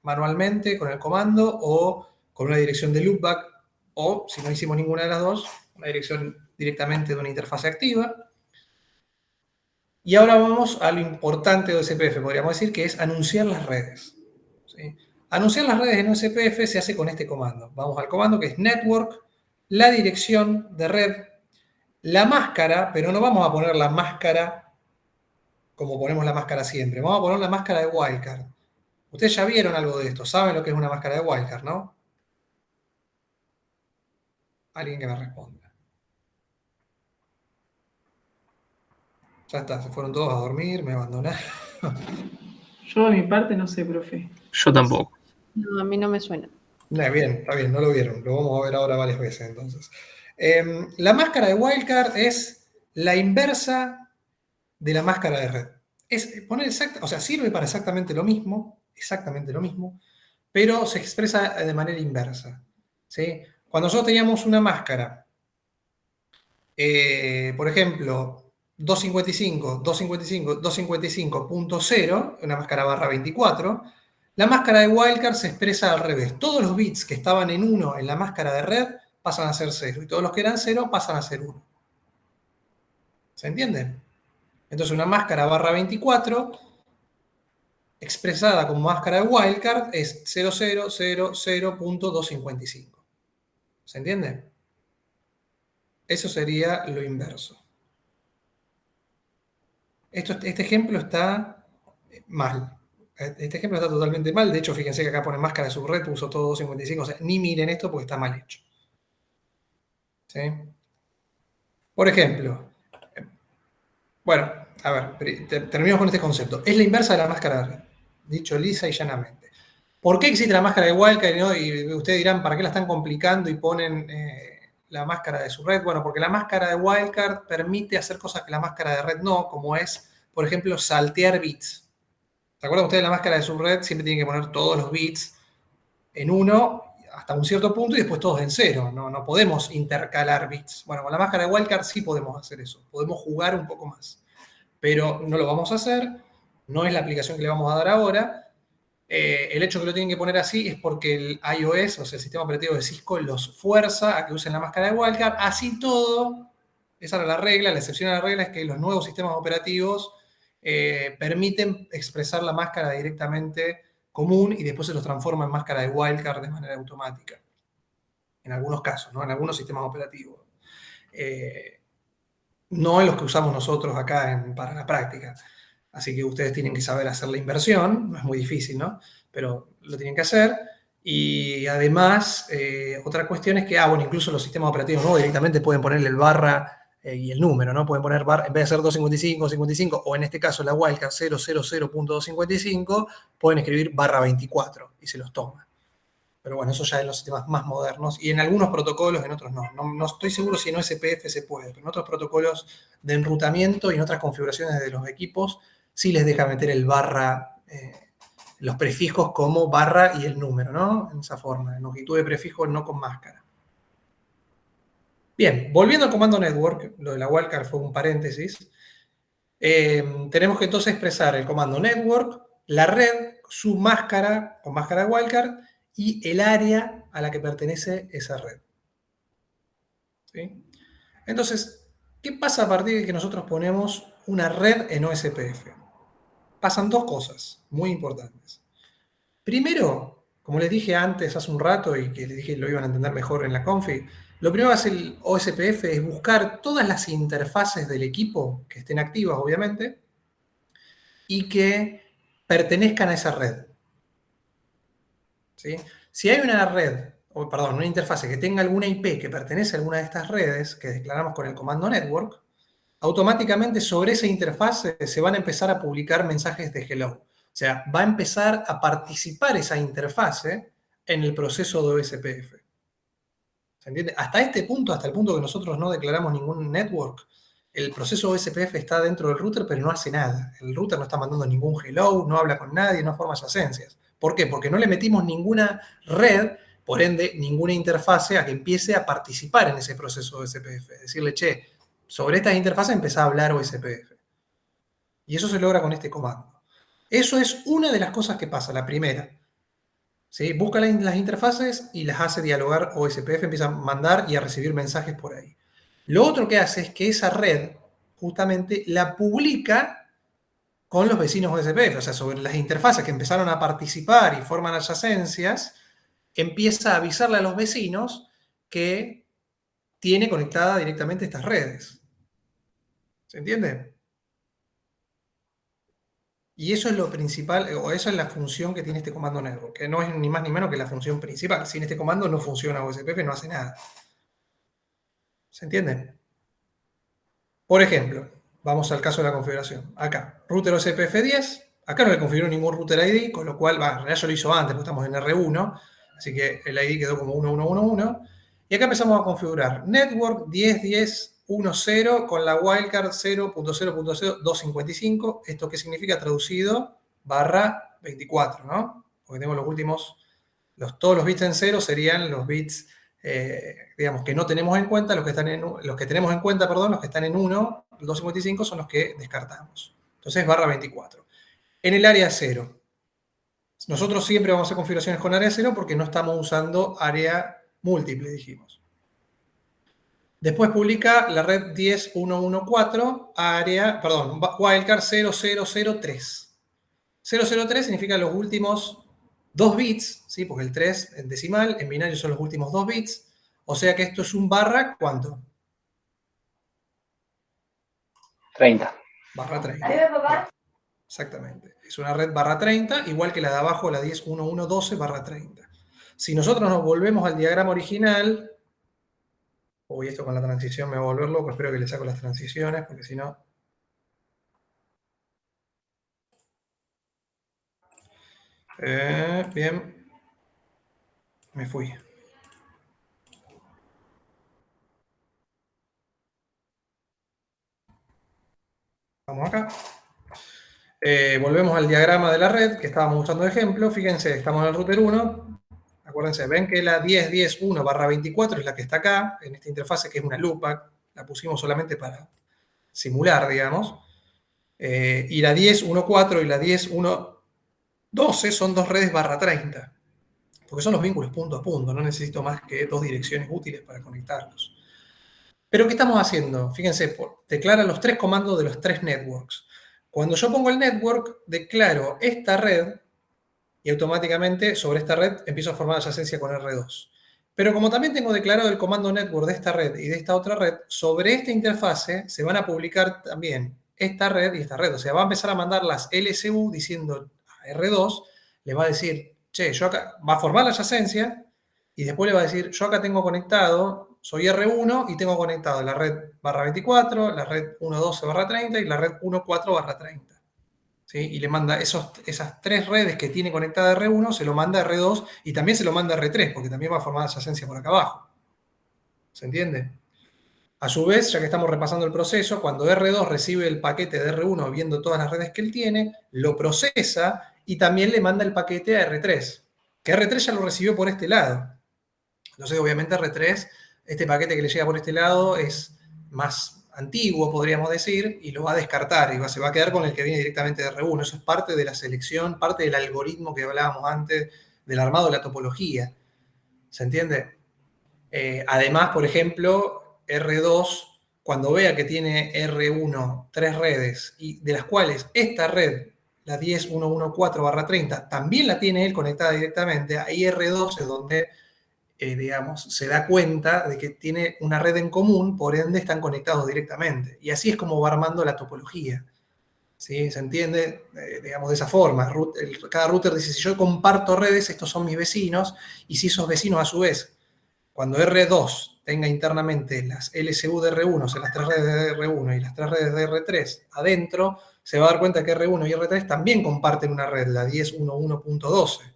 manualmente con el comando o con una dirección de loopback, o si no hicimos ninguna de las dos, una dirección directamente de una interfase activa. Y ahora vamos a lo importante de SPF, podríamos decir, que es anunciar las redes. ¿Sí? Anunciar las redes en OSPF se hace con este comando. Vamos al comando que es network, la dirección de red, la máscara, pero no vamos a poner la máscara como ponemos la máscara siempre. Vamos a poner la máscara de wildcard. Ustedes ya vieron algo de esto, saben lo que es una máscara de wildcard, ¿no? Alguien que me responda. Ya está, se fueron todos a dormir, me abandonaron. Yo de mi parte no sé, profe. Yo tampoco. No, a mí no me suena. Bien, está bien, no lo vieron. Lo vamos a ver ahora varias veces entonces. La máscara de wildcard es la inversa de la máscara de red. O sea, sirve para exactamente lo mismo, pero se expresa de manera inversa. ¿Sí? Cuando nosotros teníamos una máscara, por ejemplo, 255, 255, 255.0, una máscara /24, la máscara de wildcard se expresa al revés. Todos los bits que estaban en 1 en la máscara de red pasan a ser 0, y todos los que eran 0 pasan a ser 1. ¿Se entiende? Entonces una máscara /24 expresada como máscara de wildcard es 0000.255. ¿Se entiende? Eso sería lo inverso. Este ejemplo está mal. Este ejemplo está totalmente mal. De hecho, fíjense que acá pone máscara de subred, puso todo 255. O sea, ni miren esto porque está mal hecho. ¿Sí? Por ejemplo, bueno, a ver, terminamos con este concepto. Es la inversa de la máscara de red. Dicho lisa y llanamente. ¿Por qué existe la máscara de wildcard? ¿No? Y ustedes dirán, ¿para qué la están complicando y ponen la máscara de subred? Bueno, porque la máscara de wildcard permite hacer cosas que la máscara de red no, como es, por ejemplo, saltear bits. ¿Se acuerdan ustedes de la máscara de subred? Siempre tienen que poner todos los bits en 1 hasta un cierto punto y después todos en 0. No podemos intercalar bits. Bueno, con la máscara de wildcard sí podemos hacer eso. Podemos jugar un poco más. Pero no lo vamos a hacer. No es la aplicación que le vamos a dar ahora. El hecho que lo tienen que poner así es porque el iOS, o sea, el sistema operativo de Cisco, los fuerza a que usen la máscara de wildcard. Así todo, esa era la regla, la excepción a la regla es que los nuevos sistemas operativos permiten expresar la máscara directamente común y después se los transforma en máscara de wildcard de manera automática. En algunos casos, ¿no? En algunos sistemas operativos. No en los que usamos nosotros acá para la práctica. Así que ustedes tienen que saber hacer la inversión, no es muy difícil, ¿no? Pero lo tienen que hacer. Y además, otra cuestión es que, bueno, incluso los sistemas operativos nuevos directamente pueden ponerle el barra y el número, ¿no? Pueden poner barra, en vez de ser 255, 55, o en este caso la wildcard 000.255, pueden escribir /24 y se los toma. Pero bueno, eso ya en los sistemas más modernos. Y en algunos protocolos, en otros no. No estoy seguro si en OSPF se puede, pero en otros protocolos de enrutamiento y en otras configuraciones de los equipos sí les deja meter el barra, los prefijos como barra y el número, ¿no? En esa forma, en longitud de prefijo, no con máscara. Bien, volviendo al comando network, lo de la wildcard fue un paréntesis. Tenemos que entonces expresar el comando network, la red, su máscara con máscara de wildcard y el área a la que pertenece esa red. ¿Sí? Entonces, ¿qué pasa a partir de que nosotros ponemos una red en OSPF? Pasan dos cosas muy importantes. Primero, como les dije antes hace un rato y que les dije que lo iban a entender mejor en la config, lo primero que hace el OSPF es buscar todas las interfaces del equipo que estén activas, obviamente, y que pertenezcan a esa red. ¿Sí? Si hay una red, una interfase que tenga alguna IP que pertenece a alguna de estas redes que declaramos con el comando network, automáticamente sobre esa interfase se van a empezar a publicar mensajes de hello. O sea, va a empezar a participar esa interfase en el proceso de OSPF. ¿Se entiende? Hasta este punto, hasta el punto que nosotros no declaramos ningún network, el proceso OSPF está dentro del router, pero no hace nada. El router no está mandando ningún hello, no habla con nadie, no forma yacencias. ¿Por qué? Porque no le metimos ninguna red, por ende, ninguna interfase a que empiece a participar en ese proceso de OSPF. Decirle, che, sobre estas interfaces empezá a hablar OSPF. Y eso se logra con este comando. Eso es una de las cosas que pasa, la primera. ¿Sí? Busca las interfaces y las hace dialogar OSPF, empieza a mandar y a recibir mensajes por ahí. Lo otro que hace es que esa red, justamente, la publica con los vecinos OSPF, o sea, sobre las interfaces que empezaron a participar y forman adyacencias, empieza a avisarle a los vecinos que tiene conectada directamente estas redes. ¿Se entiende? Y eso es lo principal, o eso es la función que tiene este comando network, que no es ni más ni menos que la función principal. Sin este comando no funciona OSPF, no hace nada. ¿Se entiende? Por ejemplo, vamos al caso de la configuración. Acá, router OSPF 10. Acá no le configuró ningún router ID, con lo cual, en realidad yo lo hizo antes, porque estamos en R1, así que el ID quedó como 1111. Y acá empezamos a configurar network 10.10.1.0 con la wildcard 0.0.0.255. ¿Esto qué significa traducido? Barra 24, ¿no? Porque tengo los últimos, todos los bits en 0 serían los bits, digamos, que no tenemos en cuenta, los que tenemos en cuenta, perdón, los que están en 1, el 255 son los que descartamos. Entonces, barra 24. En el área 0. Nosotros siempre vamos a hacer configuraciones con área 0 porque no estamos usando área múltiple, dijimos. Después publica la red 10.1.1.4, wildcard 0003. 003 significa los últimos 2 bits, ¿sí? Porque el 3 en decimal, en binario son los últimos 2 bits. O sea que esto es un barra, ¿cuánto? 30. Barra 30. Exactamente. Es una red barra 30, igual que la de abajo, la 10.1.1.12 barra 30. Si nosotros nos volvemos al diagrama original, uy, esto con la transición me va a volver loco, espero que le saco las transiciones, porque si no... Bien. Me fui. Vamos acá. Volvemos al diagrama de la red que estábamos usando de ejemplo. Fíjense, estamos en el router 1. Acuérdense, ven que la 10.10.1 barra 24 es la que está acá, en esta interfase, que es una lupa. La pusimos solamente para simular, digamos. Y la 10.1.4 y la 10.1.12 son dos redes barra 30. Porque son los vínculos punto a punto. No necesito más que 2 direcciones útiles para conectarlos. Pero ¿qué estamos haciendo? Fíjense, declara los 3 comandos de los 3 networks. Cuando yo pongo el network, declaro esta red y automáticamente sobre esta red empiezo a formar adyacencia con R2. Pero como también tengo declarado el comando network de esta red y de esta otra red, sobre esta interfase se van a publicar también esta red y esta red. O sea, va a empezar a mandar las LSU diciendo a R2, le va a decir, che, yo acá, va a formar la adyacencia y después le va a decir, yo acá tengo conectado, soy R1 y tengo conectado la red barra 24, la red 1.12 barra 30 y la red 1.4 barra 30. ¿Sí? Y le manda esas 3 redes que tiene conectada R1, se lo manda a R2 y también se lo manda a R3, porque también va a formar adyacencia por acá abajo. ¿Se entiende? A su vez, ya que estamos repasando el proceso, cuando R2 recibe el paquete de R1 viendo todas las redes que él tiene, lo procesa y también le manda el paquete a R3, que R3 ya lo recibió por este lado. Entonces, obviamente, R3, este paquete que le llega por este lado es más antiguo, podríamos decir, y lo va a descartar y se va a quedar con el que viene directamente de R1. Eso es parte de la selección, parte del algoritmo que hablábamos antes, del armado de la topología. ¿Se entiende? Además, por ejemplo, R2, cuando vea que tiene R1 3 redes, y de las cuales esta red, la 10.1.1.4 barra 30, también la tiene él conectada directamente, ahí R2 es donde... digamos, se da cuenta de que tiene una red en común, por ende están conectados directamente. Y así es como va armando la topología. ¿Sí? ¿Se entiende? Digamos, de esa forma. Cada router dice, si yo comparto redes, estos son mis vecinos, y si esos vecinos a su vez, cuando R2 tenga internamente las LSU de R1, o sea, las 3 redes de R1 y las 3 redes de R3 adentro, se va a dar cuenta que R1 y R3 también comparten una red, la 10.1.1.12.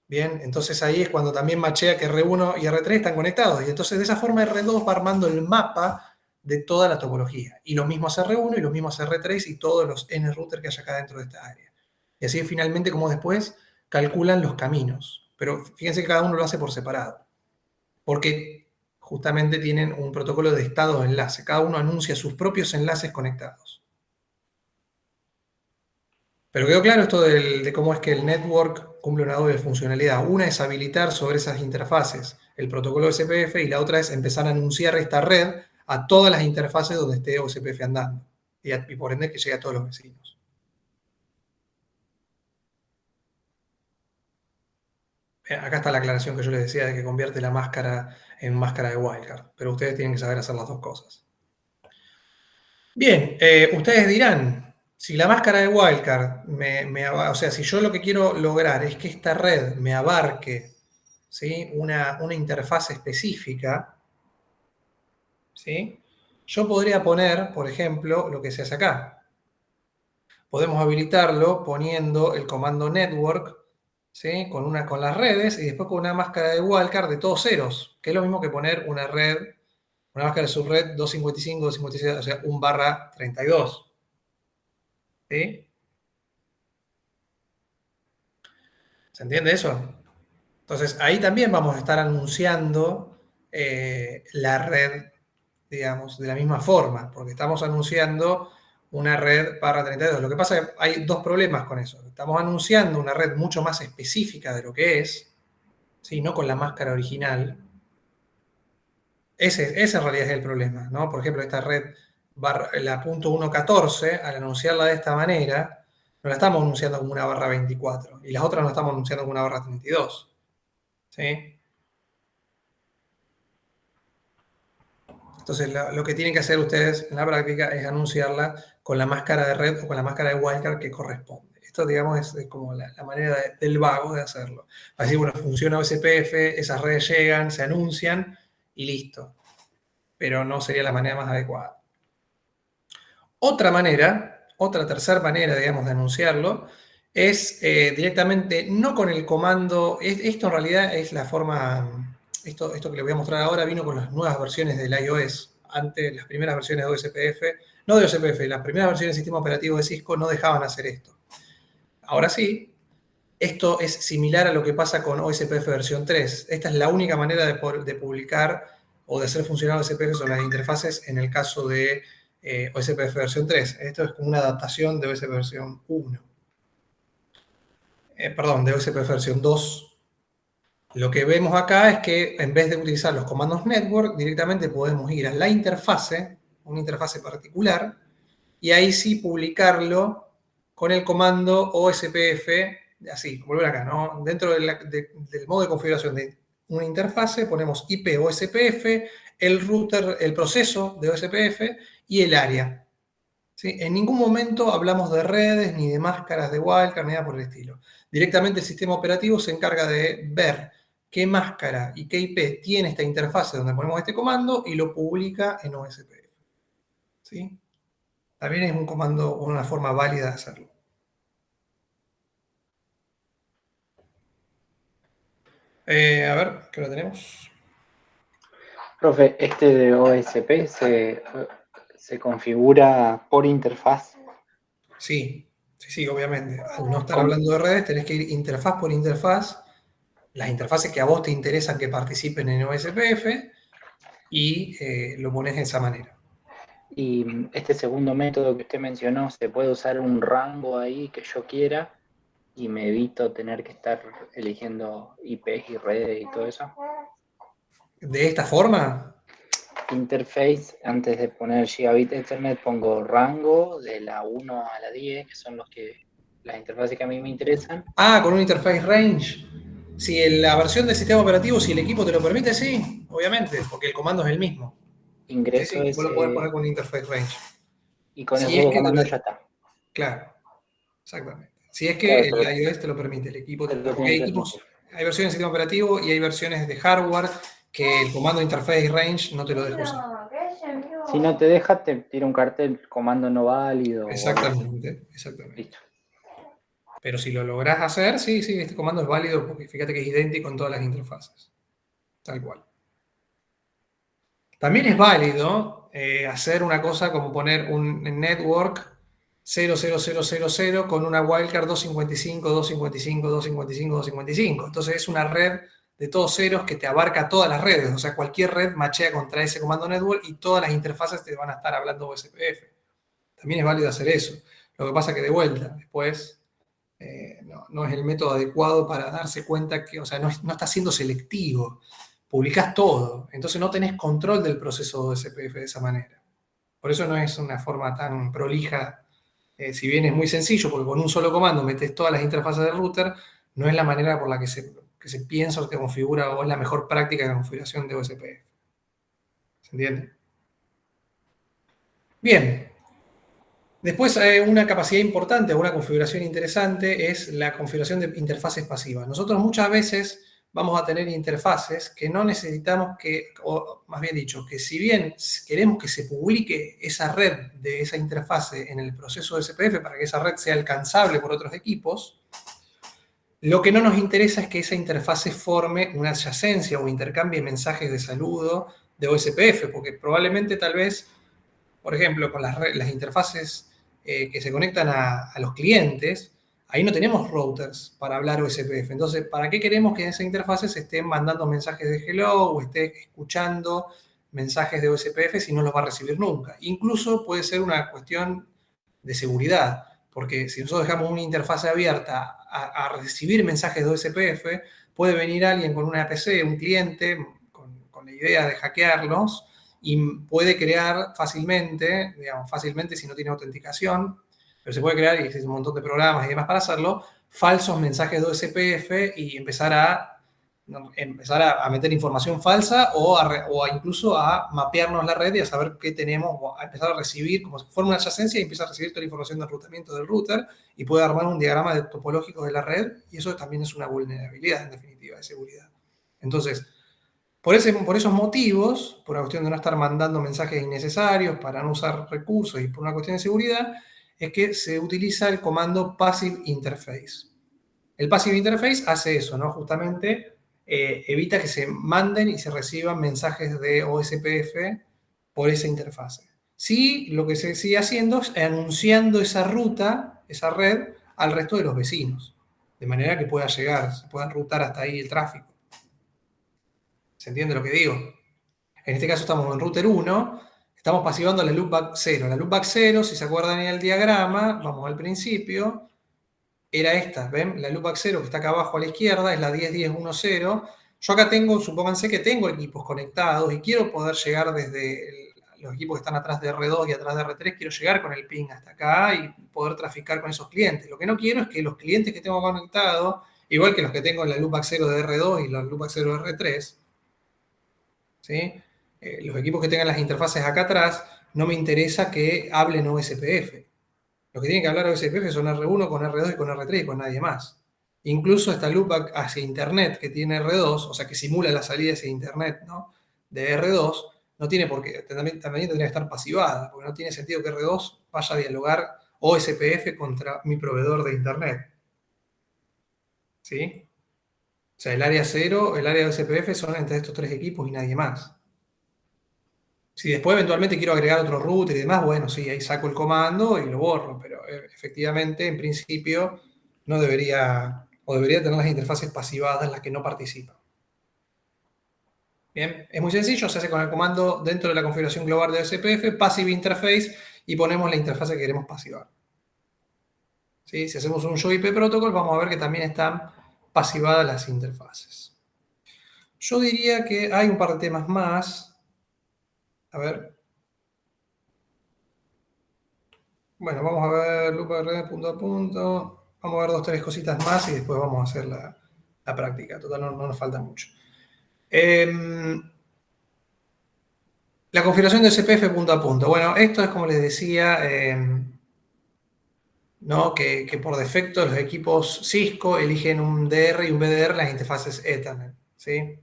Bien, entonces ahí es cuando también machea que R1 y R3 están conectados. Y entonces de esa forma R2 va armando el mapa de toda la topología. Y lo mismo hace R1 y lo mismo hace R3 y todos los N routers que hay acá dentro de esta área. Y así es finalmente como después calculan los caminos. Pero fíjense que cada uno lo hace por separado. Porque justamente tienen un protocolo de estado de enlace. Cada uno anuncia sus propios enlaces conectados. Pero quedó claro esto de cómo es que el network cumple una doble funcionalidad. Una es habilitar sobre esas interfaces el protocolo OSPF y la otra es empezar a anunciar esta red a todas las interfaces donde esté OSPF andando. Y por ende que llegue a todos los vecinos. Acá está la aclaración que yo les decía de que convierte la máscara en máscara de wildcard, pero ustedes tienen que saber hacer las dos cosas. Bien, ustedes dirán, si la máscara de wildcard, o sea, si yo lo que quiero lograr es que esta red me abarque, ¿sí?, una interfaz específica, ¿sí?, yo podría poner, por ejemplo, lo que se hace acá. Podemos habilitarlo poniendo el comando network, ¿sí?, con las redes y después con una máscara de wildcard de todos ceros, que es lo mismo que poner una máscara de subred 255, 256, o sea, 1/32. ¿Sí? ¿Se entiende eso? Entonces, ahí también vamos a estar anunciando la red, digamos, de la misma forma, porque estamos anunciando una red /32. Lo que pasa es que hay dos problemas con eso. Estamos anunciando una red mucho más específica de lo que es, ¿sí?, no con la máscara original. Ese en realidad es el problema, ¿no? Por ejemplo, esta red, la .1.14, al anunciarla de esta manera, no la estamos anunciando como una /24, y las otras no estamos anunciando como una /32. ¿Sí? Entonces, lo que tienen que hacer ustedes en la práctica es anunciarla con la máscara de red o con la máscara de wildcard que corresponde. Esto, digamos, es como la manera del vago de hacerlo. Así, bueno, funciona OSPF, esas redes llegan, se anuncian y listo. Pero no sería la manera más adecuada. Otra tercera manera, digamos, de anunciarlo es directamente, no con el comando. Esto en realidad es la forma. Esto que les voy a mostrar ahora vino con las nuevas versiones del iOS. Antes, las primeras versiones de OSPF, no de OSPF, las primeras versiones del sistema operativo de Cisco no dejaban hacer esto. Ahora sí, esto es similar a lo que pasa con OSPF versión 3. Esta es la única manera de publicar o de hacer funcionar OSPF son las interfaces en el caso de OSPF versión 3. Esto es como una adaptación de OSPF versión 1. De OSPF versión 2. Lo que vemos acá es que en vez de utilizar los comandos network, directamente podemos ir a la interfase, una interfase particular, y ahí sí publicarlo con el comando OSPF, así, como lo ven acá, ¿no? Dentro del modo de configuración de una interfase ponemos IP OSPF, el router, el proceso de OSPF y el área. ¿Sí? En ningún momento hablamos de redes, ni de máscaras de wildcard, ni nada por el estilo. Directamente el sistema operativo se encarga de ver qué máscara y qué IP tiene esta interfase donde ponemos este comando y lo publica en OSPF. ¿Sí? También es un comando, una forma válida de hacerlo. A ver, ¿qué hora tenemos? Profe, este de OSP se configura por interfaz. Sí, obviamente. Al no estar hablando de redes, tenés que ir interfaz por interfaz, las interfaces que a vos te interesan que participen en OSPF, y lo pones de esa manera. Y este segundo método que usted mencionó, ¿se puede usar un rango ahí que yo quiera y me evito tener que estar eligiendo IPs y redes y todo eso? ¿De esta forma? Interface, antes de poner Gigabit Ethernet, pongo rango de la 1 a la 10, que son las interfaces que a mí me interesan. Con un interface range. Si en la versión del sistema operativo, si el equipo te lo permite, sí, obviamente, porque el comando es el mismo. Ingreso Sí, vos lo podés poner con un interface range. y con esos dos comandos ya está. Claro, exactamente. Si es que Claro, el iOS te lo permite, el equipo porque hay equipos, hay versiones de sistema operativo y hay versiones de hardware que el comando interface range no te lo deja usar. Si no te deja, te tira un cartel, comando no válido. Exactamente. Listo. Pero si lo lográs hacer, sí, este comando es válido porque fíjate que es idéntico en todas las interfaces. Tal cual. También es válido hacer una cosa como poner un network 00000 con una wildcard 255, 255, 255, 255. Entonces es una red de todos ceros que te abarca todas las redes. O sea, cualquier red machea contra ese comando network y todas las interfaces te van a estar hablando OSPF. También es válido hacer eso. Lo que pasa que de vuelta, después no es el método adecuado para darse cuenta que, o sea, no está siendo selectivo. Publicás todo, entonces no tenés control del proceso de OSPF de esa manera. Por eso no es una forma tan prolija, si bien es muy sencillo, porque con un solo comando metes todas las interfaces del router, no es la manera por la que se que se piensa o que configura o es la mejor práctica de configuración de OSPF. ¿Se entiende? Bien. Después, una capacidad importante o una configuración interesante es la configuración de interfaces pasivas. Nosotros muchas veces vamos a tener interfaces que no necesitamos que, o más bien dicho, que si bien queremos que se publique esa red de esa interfase en el proceso de SPF para que esa red sea alcanzable por otros equipos, lo que no nos interesa es que esa interfase forme una adyacencia o intercambie mensajes de saludo de OSPF, porque probablemente tal vez, por ejemplo, con las interfaces que se conectan a los clientes, ahí no tenemos routers para hablar OSPF. Entonces, ¿para qué queremos que en esa interfase se estén mandando mensajes de hello o esté escuchando mensajes de OSPF si no los va a recibir nunca? Incluso puede ser una cuestión de seguridad, porque si nosotros dejamos una interfase abierta a recibir mensajes de OSPF, puede venir alguien con una PC, un cliente, con la idea de hackearlos, y puede crear fácilmente, digamos, fácilmente si no tiene autenticación, pero se puede crear, y existe un montón de programas y demás para hacerlo, falsos mensajes de OSPF y empezar a meter información falsa o incluso a mapearnos la red y a saber qué tenemos, o a empezar a recibir, como si fuera una adyacencia, y empieza a recibir toda la información de enrutamiento del router y puede armar un diagrama topológico de la red, y eso también es una vulnerabilidad, en definitiva, de seguridad. Entonces, por esos motivos, por la cuestión de no estar mandando mensajes innecesarios, para no usar recursos y por una cuestión de seguridad, es que se utiliza el comando Passive Interface. El Passive Interface hace eso, ¿no? Justamente evita que se manden y se reciban mensajes de OSPF por esa interfase. Sí, lo que se sigue haciendo es anunciando esa ruta, esa red, al resto de los vecinos, de manera que pueda llegar, se pueda rutar hasta ahí el tráfico. ¿Se entiende lo que digo? En este caso estamos en router 1, estamos pasivando la loopback 0. La loopback 0, si se acuerdan en el diagrama, vamos al principio, era esta, ¿ven? La loopback 0 que está acá abajo a la izquierda es la 10.10.1.0. Yo acá tengo, supónganse que tengo equipos conectados y quiero poder llegar desde los equipos que están atrás de R2 y atrás de R3, quiero llegar con el ping hasta acá y poder traficar con esos clientes. Lo que no quiero es que los clientes que tengo conectados, igual que los que tengo en la loopback 0 de R2 y la loopback 0 de R3, ¿sí? Los equipos que tengan las interfaces acá atrás, no me interesa que hablen OSPF. Los que tienen que hablar OSPF son R1 con R2 y con R3 y con nadie más. Incluso esta loopback hacia Internet que tiene R2, o sea, que simula la salida hacia Internet, ¿no?, de R2, no tiene por qué, también tendría que estar pasivada, porque no tiene sentido que R2 vaya a dialogar OSPF contra mi proveedor de Internet. ¿Sí? O sea, el área 0, el área de OSPF son entre estos tres equipos y nadie más. Si después eventualmente quiero agregar otro router y demás, bueno, sí, ahí saco el comando y lo borro, pero efectivamente, en principio, no debería, o debería tener las interfaces pasivadas las que no participan. Bien, es muy sencillo, se hace con el comando dentro de la configuración global de OSPF, Passive Interface, y ponemos la interfase que queremos pasivar. ¿Sí? Si hacemos un Show IP Protocol, vamos a ver que también están pasivadas las interfaces. Yo diría que hay un par de temas más. A ver. Bueno, vamos a ver loop de red punto a punto. Vamos a ver 2 o 3 cositas más y después vamos a hacer la práctica. Total, no nos falta mucho. La configuración de OSPF punto a punto. Bueno, esto es como les decía, ¿no?, que por defecto los equipos Cisco eligen un DR y un BDR las interfaces Ethernet, ¿sí?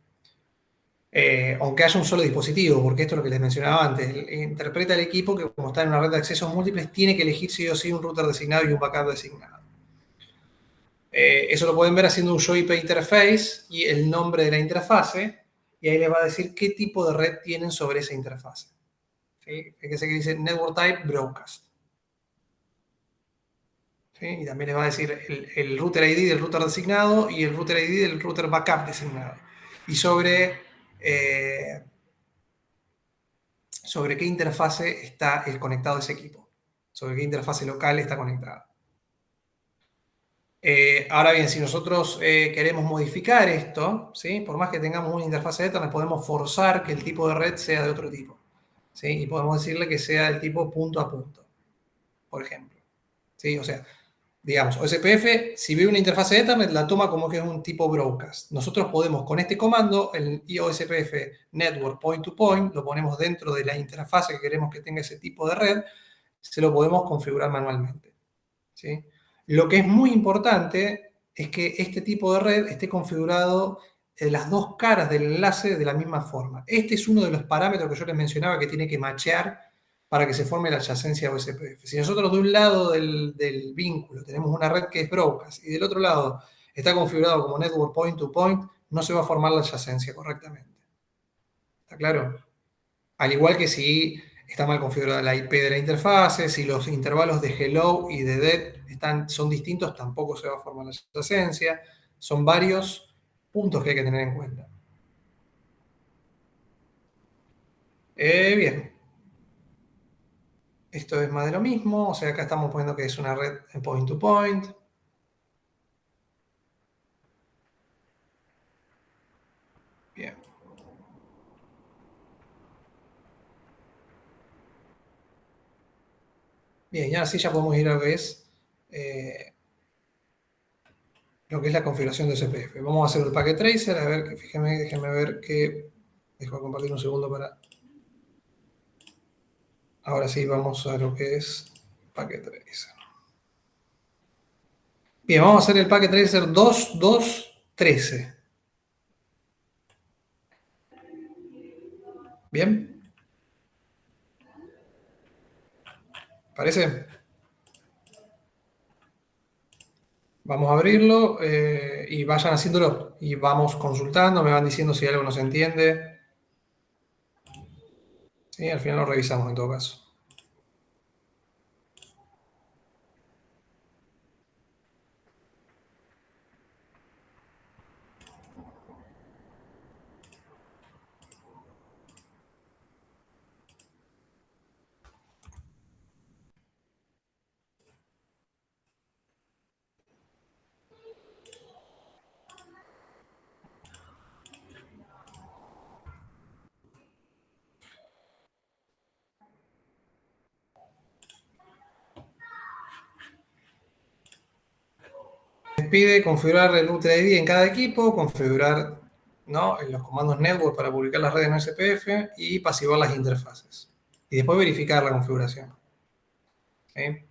Aunque haya un solo dispositivo, porque esto es lo que les mencionaba antes, interpreta el equipo que, como está en una red de accesos múltiples, tiene que elegir sí o sí un router designado y un backup designado. Eso lo pueden ver haciendo un Show IP Interface y el nombre de la interfase, y ahí les va a decir qué tipo de red tienen sobre esa interfase. ¿Sí? Fíjense que dice Network Type Broadcast. ¿Sí? Y también les va a decir el router ID del router designado y el router ID del router backup designado. Y sobre qué interfase está conectado ese equipo, sobre qué interfase local está conectado. Ahora bien, si nosotros queremos modificar esto, ¿sí?, por más que tengamos una interfase Ethernet, podemos forzar que el tipo de red sea de otro tipo, ¿sí? Y podemos decirle que sea del tipo punto a punto, por ejemplo. ¿Sí? O sea, digamos, OSPF, si ve una interfase de Ethernet, la toma como que es un tipo broadcast. Nosotros podemos, con este comando, el OSPF Network Point to Point, lo ponemos dentro de la interfase que queremos que tenga ese tipo de red, se lo podemos configurar manualmente. ¿Sí? Lo que es muy importante es que este tipo de red esté configurado en las dos caras del enlace de la misma forma. Este es uno de los parámetros que yo les mencionaba que tiene que machear para que se forme la adyacencia OSPF. Si nosotros de un lado del vínculo tenemos una red que es broadcast y del otro lado está configurado como network point to point, no se va a formar la adyacencia correctamente. ¿Está claro? Al igual que si está mal configurada la IP de la interfase, si los intervalos de hello y de dead son distintos, tampoco se va a formar la adyacencia. Son varios puntos que hay que tener en cuenta. Bien. Esto es más de lo mismo. O sea, acá estamos poniendo que es una red en point to point. Bien. Bien, y ahora sí ya podemos ir a lo que es la configuración de CPF. Vamos a hacer el packet tracer, a ver, déjenme ver que... Dejo de compartir un segundo para... Ahora sí vamos a lo que es packet tracer. Bien, vamos a hacer el packet tracer 2213. Bien. ¿Parece? Vamos a abrirlo y vayan haciéndolo. Y vamos consultando, me van diciendo si algo no se entiende. Sí, al final lo revisamos en todo caso. Pide configurar el router ID en cada equipo, configurar, ¿no?, los comandos network para publicar las redes en SPF y pasivar las interfaces. Y después verificar la configuración. ¿Sí?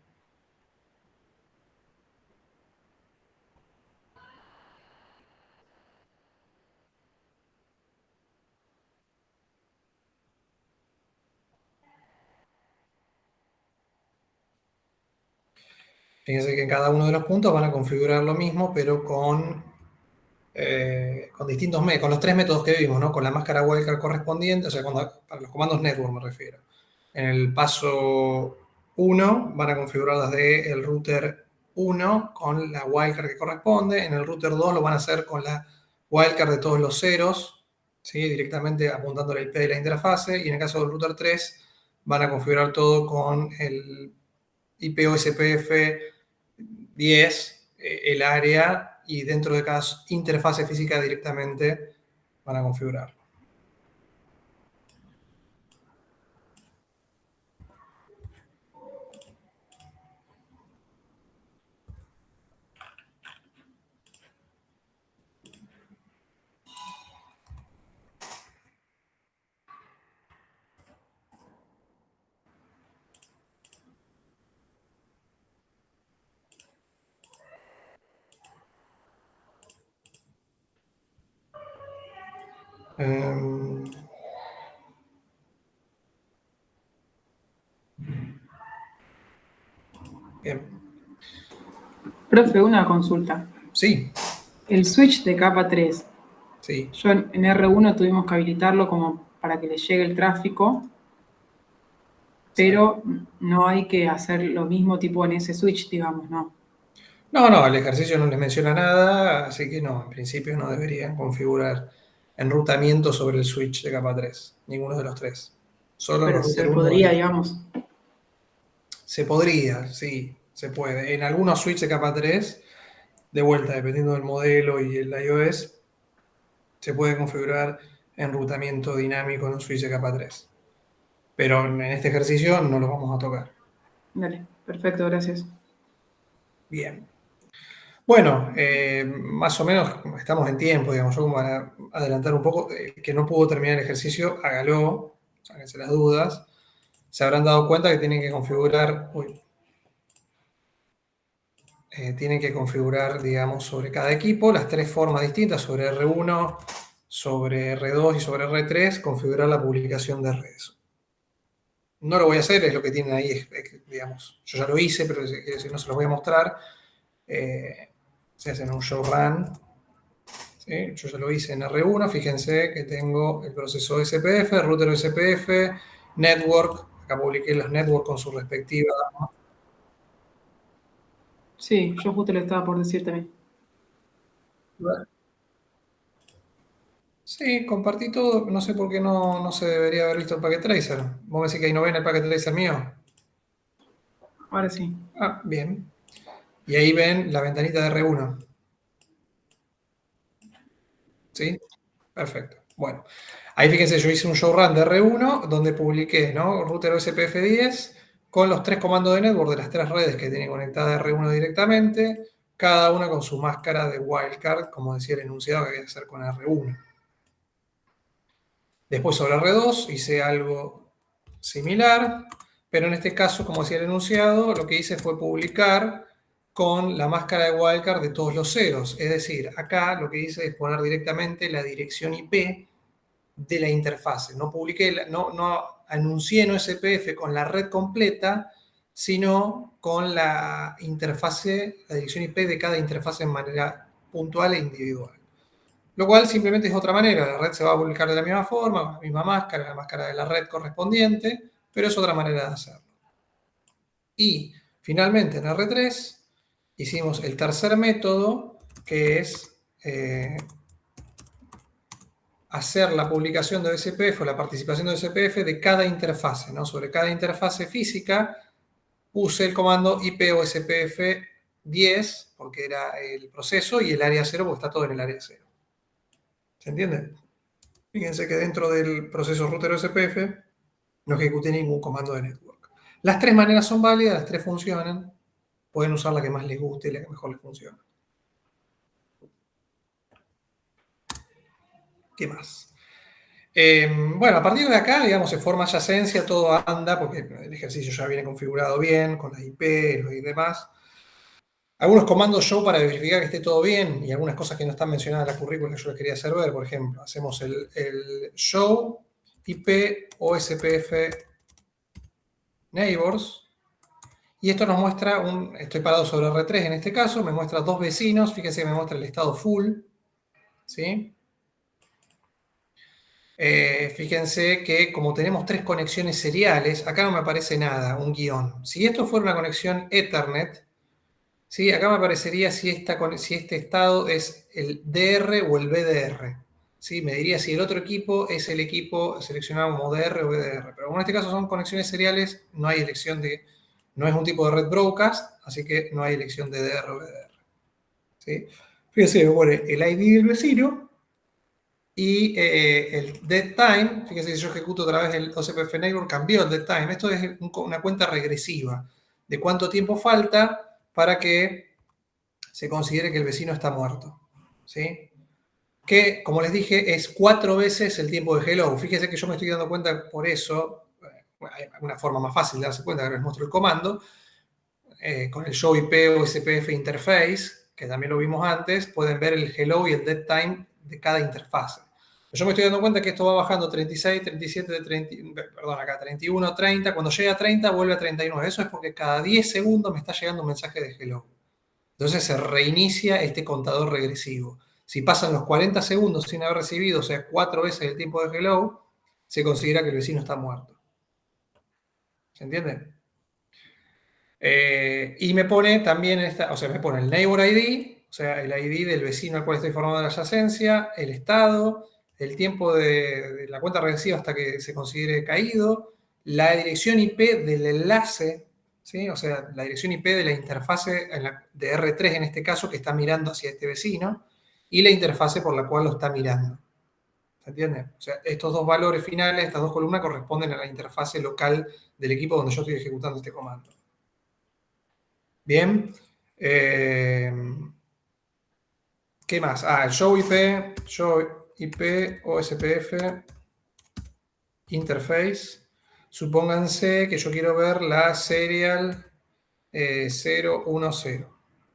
Fíjense que en cada uno de los puntos van a configurar lo mismo, pero con distintos métodos, con los tres métodos que vimos, ¿no? Con la máscara wildcard correspondiente, o sea, para los comandos network me refiero. En el paso 1 van a configurar las del router 1 con la wildcard que corresponde. En el router 2 lo van a hacer con la wildcard de todos los ceros, ¿sí?, directamente apuntando la IP de la interfase. Y en el caso del router 3 van a configurar todo con el IP OSPF 10, el área, y dentro de cada interfase física directamente van a configurarlo. Bien. Profe, una consulta. Sí, El switch de capa 3, sí. yo en R1 tuvimos que habilitarlo como para que le llegue el tráfico, pero no hay que hacer lo mismo tipo en ese switch, digamos, ¿no? No, el ejercicio no les menciona nada, así que no, en principio no deberían configurar enrutamiento sobre el switch de capa 3, ninguno de los tres. Solo en Pero los se router 1 podría, vale. digamos. Se podría, sí, se puede. En algunos switches de capa 3, de vuelta, dependiendo del modelo y el iOS, se puede configurar enrutamiento dinámico en un switch de capa 3. Pero en este ejercicio no lo vamos a tocar. Dale, perfecto, gracias. Bien. Bueno, más o menos estamos en tiempo, digamos. Yo como para adelantar un poco, el que no pudo terminar el ejercicio, hágalo, sáquense las dudas. Se habrán dado cuenta que tienen que configurar, digamos, sobre cada equipo las tres formas distintas, sobre R1, sobre R2 y sobre R3, configurar la publicación de redes. No lo voy a hacer, es lo que tienen ahí, digamos, yo ya lo hice, pero si no se los voy a mostrar. Se hacen un show run. ¿Sí? Yo ya lo hice en R1, fíjense que tengo el proceso SPF, router SPF, network, acá publiqué los networks con su respectiva. Sí, yo justo le estaba por decir también. Sí, compartí todo, no sé por qué no se debería haber visto el packet tracer. ¿Vos me decís que ahí no ven el packet tracer mío? Ahora sí. Ah, bien. Y ahí ven la ventanita de R1. ¿Sí? Perfecto. Bueno, ahí fíjense, yo hice un showrun de R1 donde publiqué, ¿no? Router OSPF10 con los tres comandos de network de las tres redes que tiene conectada R1 directamente, cada una con su máscara de wildcard, como decía el enunciado que había que hacer con R1. Después sobre R2 hice algo similar, pero en este caso, como decía el enunciado, lo que hice fue publicar con la máscara de wildcard de todos los ceros. Es decir, acá lo que hice es poner directamente la dirección IP de la interfase. No publiqué, no anuncié en OSPF con la red completa, sino con la interfase, la dirección IP de cada interfase en manera puntual e individual. Lo cual simplemente es otra manera. La red se va a publicar de la misma forma, con la misma máscara, la máscara de la red correspondiente, pero es otra manera de hacerlo. Y finalmente en R3 hicimos el tercer método, que es hacer la publicación de OSPF o la participación de OSPF de cada interfase, ¿no? Sobre cada interfase física puse el comando IP OSPF 10, porque era el proceso, y el área 0, porque está todo en el área 0. ¿Se entiende? Fíjense que dentro del proceso router OSPF no ejecuté ningún comando de network. Las tres maneras son válidas, las tres funcionan. Pueden usar la que más les guste y la que mejor les funcione. ¿Qué más? Bueno, a partir de acá, digamos, se forma adyacencia, todo anda, porque el ejercicio ya viene configurado bien, con las IP y demás. Algunos comandos show para verificar que esté todo bien y algunas cosas que no están mencionadas en la currícula que yo les quería hacer ver. Por ejemplo, hacemos el show IP OSPF neighbors y esto nos muestra estoy parado sobre R3 en este caso, me muestra dos vecinos, fíjense que me muestra el estado full, ¿sí? Fíjense que como tenemos tres conexiones seriales, acá no me aparece nada, un guión. Si esto fuera una conexión Ethernet, ¿sí? Acá me aparecería si este estado es el DR o el BDR. ¿Sí? Me diría si el otro equipo es el equipo seleccionado como DR o BDR. Pero como en este caso son conexiones seriales, no hay elección no es un tipo de red broadcast, así que no hay elección de DR o BDR. ¿Sí? Fíjense, me pone el ID del vecino y el dead time. Fíjense, si yo ejecuto otra vez el OSPF Neighbor, cambió el dead time. Esto es una cuenta regresiva de cuánto tiempo falta para que se considere que el vecino está muerto. ¿Sí? Que, como les dije, es 4 veces el tiempo de hello. Fíjense que yo me estoy dando cuenta por eso. Hay una forma más fácil de darse cuenta, que les muestro el comando. Con el show IP o SPF interface, que también lo vimos antes, pueden ver el hello y el dead time de cada interfase. Yo me estoy dando cuenta que esto va bajando 36, 37, 31, 30. Cuando llega a 30, vuelve a 39. Eso es porque cada 10 segundos me está llegando un mensaje de hello. Entonces se reinicia este contador regresivo. Si pasan los 40 segundos sin haber recibido, o sea, 4 veces el tiempo de hello, se considera que el vecino está muerto. ¿Se entiende? Y me pone también, me pone el neighbor ID, o sea, el ID del vecino al cual estoy formando la adyacencia, el estado, el tiempo de la cuenta regresiva hasta que se considere caído, la dirección IP del enlace, ¿sí? O sea, la dirección IP de la interfase de R3 en este caso que está mirando hacia este vecino y la interfase por la cual lo está mirando. ¿Se entiende? O sea, estos dos valores finales, estas dos columnas corresponden a la interfase local del equipo donde yo estoy ejecutando este comando. Bien, ¿Qué más? El show IP, OSPF, interface. Supónganse que yo quiero ver la serial 010,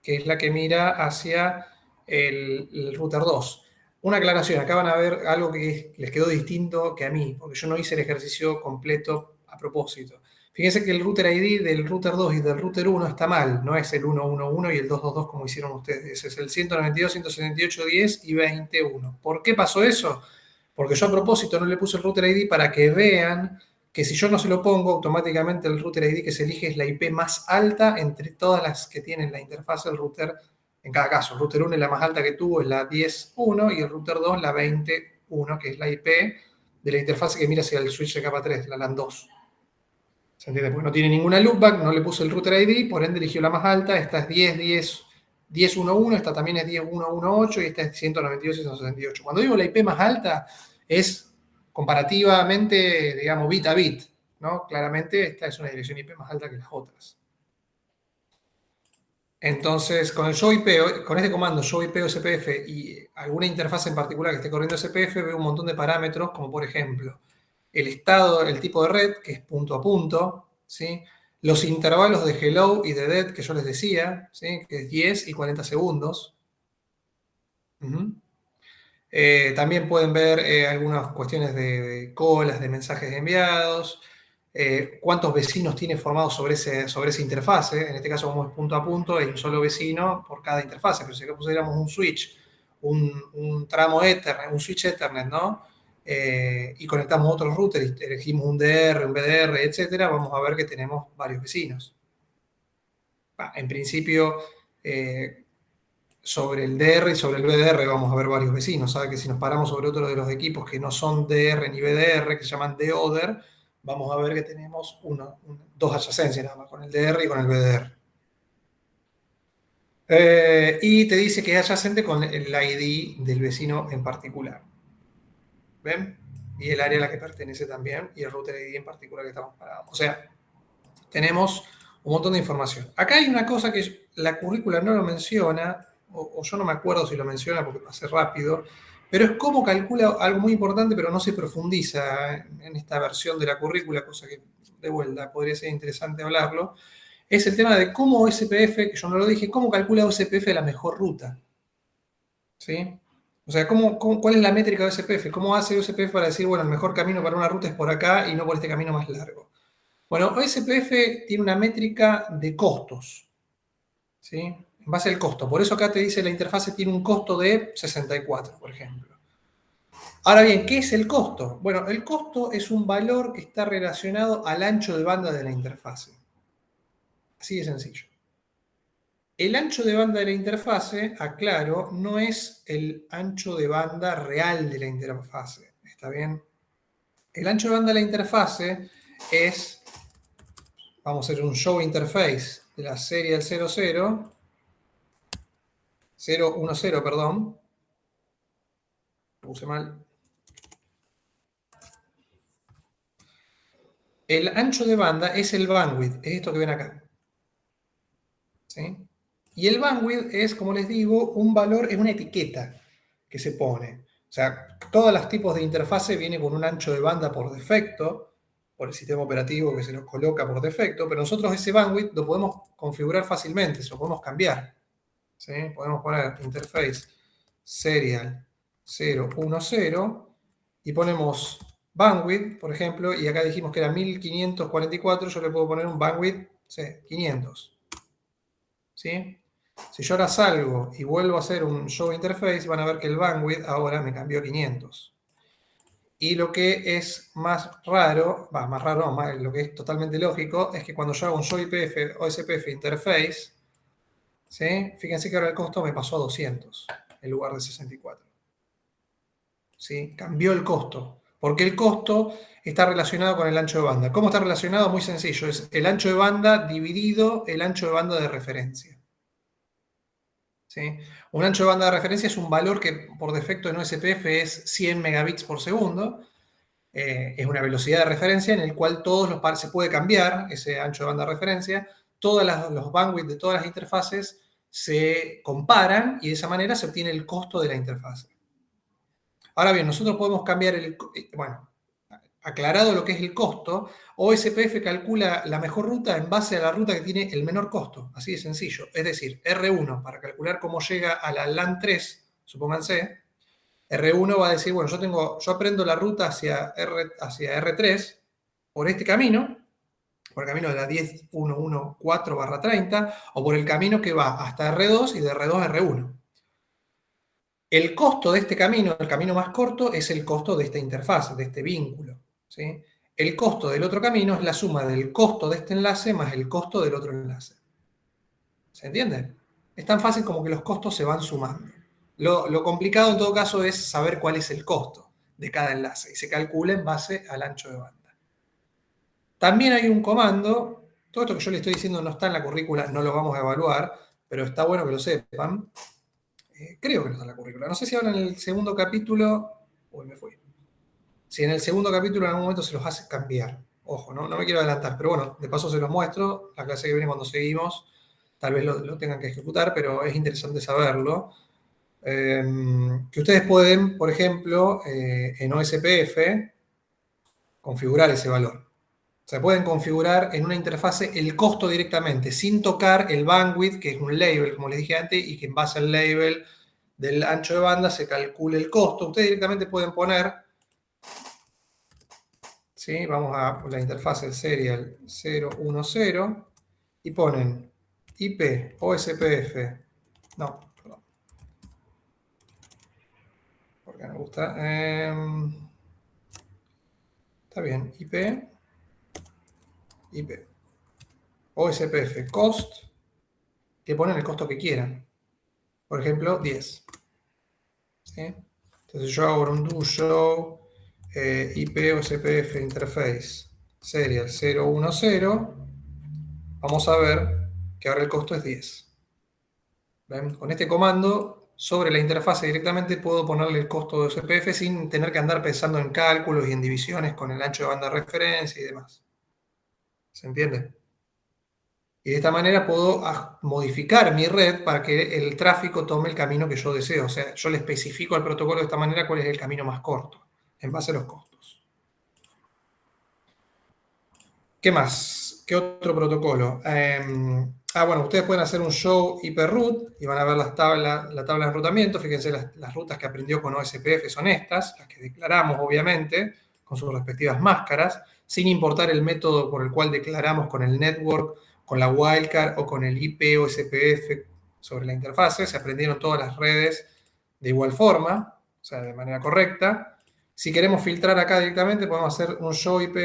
que es la que mira hacia el router 2. Una aclaración, acá van a ver algo que les quedó distinto que a mí, porque yo no hice el ejercicio completo a propósito. Fíjense que el router ID del router 2 y del router 1 está mal, no es el 111 y el 222 como hicieron ustedes, es el 192, 178, 10 y 21. ¿Por qué pasó eso? Porque yo a propósito no le puse el router ID para que vean que si yo no se lo pongo, automáticamente el router ID que se elige es la IP más alta entre todas las que tienen la interfaz del router en cada caso. El router 1 es la más alta que tuvo, es la 10.1, y el router 2 la 20.1, que es la IP de la interfaz que mira hacia el switch de capa 3, la LAN 2. ¿Se entiende? Porque no tiene ninguna loopback, no le puse el router ID, por ende eligió la más alta. Esta es 10.11, esta también es 10.118 y esta es 192 y 168. Cuando digo la IP más alta, es comparativamente, digamos, bit a bit, ¿no? Claramente esta es una dirección IP más alta que las otras. Entonces, con el show IP, con este comando show IP o SPF y alguna interfaz en particular que esté corriendo SPF, veo un montón de parámetros, como por ejemplo, el estado, el tipo de red, que es punto a punto, ¿sí? Los intervalos de hello y de dead, que yo les decía, ¿sí? Que es 10 y 40 segundos. También pueden ver algunas cuestiones de colas, de mensajes enviados, cuántos vecinos tiene formados sobre esa interfase. En este caso, como es punto a punto, hay un solo vecino por cada interfase. Pero si pusiéramos un switch, un tramo Ethernet, un switch Ethernet, ¿no? Y conectamos otros routers y elegimos un DR, un BDR, etcétera, vamos a ver que tenemos varios vecinos. En principio, sobre el DR y sobre el BDR vamos a ver varios vecinos. Sabe que si nos paramos sobre otro de los equipos que no son DR ni BDR, que se llaman DODER, vamos a ver que tenemos dos adyacencias nada más, con el DR y con el BDR. Y te dice que es adyacente con el ID del vecino en particular. ¿Ven? Y el área a la que pertenece también, y el router ID en particular que estamos parados. O sea, tenemos un montón de información. Acá hay una cosa que la currícula no lo menciona, o yo no me acuerdo si lo menciona porque pasé rápido, pero es cómo calcula algo muy importante, pero no se profundiza en esta versión de la currícula, cosa que de vuelta podría ser interesante hablarlo, es el tema de cómo OSPF, que yo no lo dije, cómo calcula OSPF la mejor ruta. ¿Sí? O sea, ¿cuál es la métrica de OSPF? ¿Cómo hace OSPF para decir, bueno, el mejor camino para una ruta es por acá y no por este camino más largo? Bueno, OSPF tiene una métrica de costos, ¿sí? En base al costo. Por eso acá te dice la interfase tiene un costo de 64, por ejemplo. Ahora bien, ¿qué es el costo? Bueno, el costo es un valor que está relacionado al ancho de banda de la interfase. Así de sencillo. El ancho de banda de la interfase, aclaro, no es el ancho de banda real de la interfase. ¿Está bien? El ancho de banda de la interfase es, vamos a hacer un show interface de la serie del 010, perdón. Puse mal. El ancho de banda es el bandwidth, es esto que ven acá. ¿Sí? Y el bandwidth es, como les digo, un valor, es una etiqueta que se pone. O sea, todos los tipos de interfase vienen con un ancho de banda por defecto, por el sistema operativo que se nos coloca por defecto, pero nosotros ese bandwidth lo podemos configurar fácilmente, se lo podemos cambiar. ¿Sí? Podemos poner interface serial 010 y ponemos bandwidth, por ejemplo, y acá dijimos que era 1544, yo le puedo poner un bandwidth, sí, 500. ¿Sí? Si yo ahora salgo y vuelvo a hacer un show interface, van a ver que el bandwidth ahora me cambió a 500. Y lo que es más raro, lo que es totalmente lógico, es que cuando yo hago un show IPF o SPF interface, ¿sí? Fíjense que ahora el costo me pasó a 200 en lugar de 64. ¿Sí? Cambió el costo, porque el costo está relacionado con el ancho de banda. ¿Cómo está relacionado? Muy sencillo, es el ancho de banda dividido el ancho de banda de referencia. ¿Sí? Un ancho de banda de referencia es un valor que por defecto en OSPF es 100 megabits por segundo. Es una velocidad de referencia en el cual todos los pares se puede cambiar, ese ancho de banda de referencia. Todos los bandwidth de todas las interfaces se comparan y de esa manera se obtiene el costo de la interfase. Ahora bien, nosotros podemos cambiar bueno, aclarado lo que es el costo, OSPF calcula la mejor ruta en base a la ruta que tiene el menor costo, así de sencillo. Es decir, R1, para calcular cómo llega a la LAN 3, supónganse, R1 va a decir, bueno, yo aprendo la ruta hacia R3 por este camino, por el camino de la 10.114/30, o por el camino que va hasta R2 y de R2 a R1. El costo de este camino, el camino más corto, es el costo de esta interfaz, de este vínculo, ¿sí? El costo del otro camino es la suma del costo de este enlace más el costo del otro enlace. ¿Se entiende? Es tan fácil como que los costos se van sumando. Lo complicado en todo caso es saber cuál es el costo de cada enlace y se calcula en base al ancho de banda. También hay un comando, todo esto que yo le estoy diciendo no está en la currícula, no lo vamos a evaluar, pero está bueno que lo sepan. Creo que no está en la currícula. No sé si ahora en el segundo capítulo... Uy, me fui. Si en el segundo capítulo en algún momento se los hace cambiar. Ojo, no me quiero adelantar, pero bueno, de paso se los muestro. La clase que viene cuando seguimos, tal vez lo tengan que ejecutar, pero es interesante saberlo. Que ustedes pueden, por ejemplo, en OSPF, configurar ese valor. O sea, pueden configurar en una interfase el costo directamente, sin tocar el bandwidth, que es un label, como les dije antes, y que en base al label del ancho de banda se calcule el costo. Ustedes directamente pueden poner, ¿sí? Vamos a la interfase del serial 010 y ponen IP OSPF. No, perdón. Porque me gusta. Está bien, IP OSPF cost, que ponen el costo que quieran. Por ejemplo, 10. ¿Sí? Entonces yo hago un do show IP OSPF interface serial 010. Vamos a ver que ahora el costo es 10. ¿Ven? Con este comando, sobre la interfase directamente puedo ponerle el costo de OSPF sin tener que andar pensando en cálculos y en divisiones con el ancho de banda de referencia y demás. ¿Se entiende? Y de esta manera puedo modificar mi red para que el tráfico tome el camino que yo deseo. O sea, yo le especifico al protocolo de esta manera cuál es el camino más corto, en base a los costos. ¿Qué más? ¿Qué otro protocolo? Bueno, ustedes pueden hacer un show IP route y van a ver la tabla de enrutamiento. Fíjense, las rutas que aprendió con OSPF son estas, las que declaramos, obviamente, con sus respectivas máscaras, sin importar el método por el cual declaramos con el network, con la wildcard o con el IP OSPF sobre la interfase. Se aprendieron todas las redes de igual forma, o sea, de manera correcta. Si queremos filtrar acá directamente, podemos hacer un show IP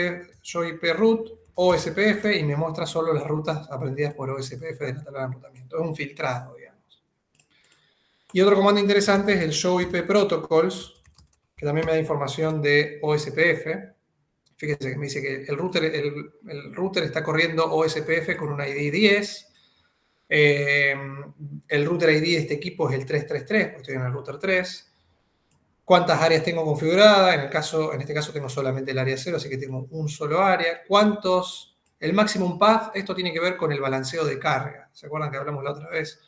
route OSPF y me muestra solo las rutas aprendidas por OSPF de la tabla de enrutamiento. Es un filtrado, digamos. Y otro comando interesante es el show IP protocols, que también me da información de OSPF. Fíjense que me dice que el router está corriendo OSPF con un ID 10. El router ID de este equipo es el 333, porque estoy en el router 3. ¿Cuántas áreas tengo configuradas? En este caso tengo solamente el área 0, así que tengo un solo área. El maximum path, esto tiene que ver con el balanceo de carga. ¿Se acuerdan que hablamos la otra vez?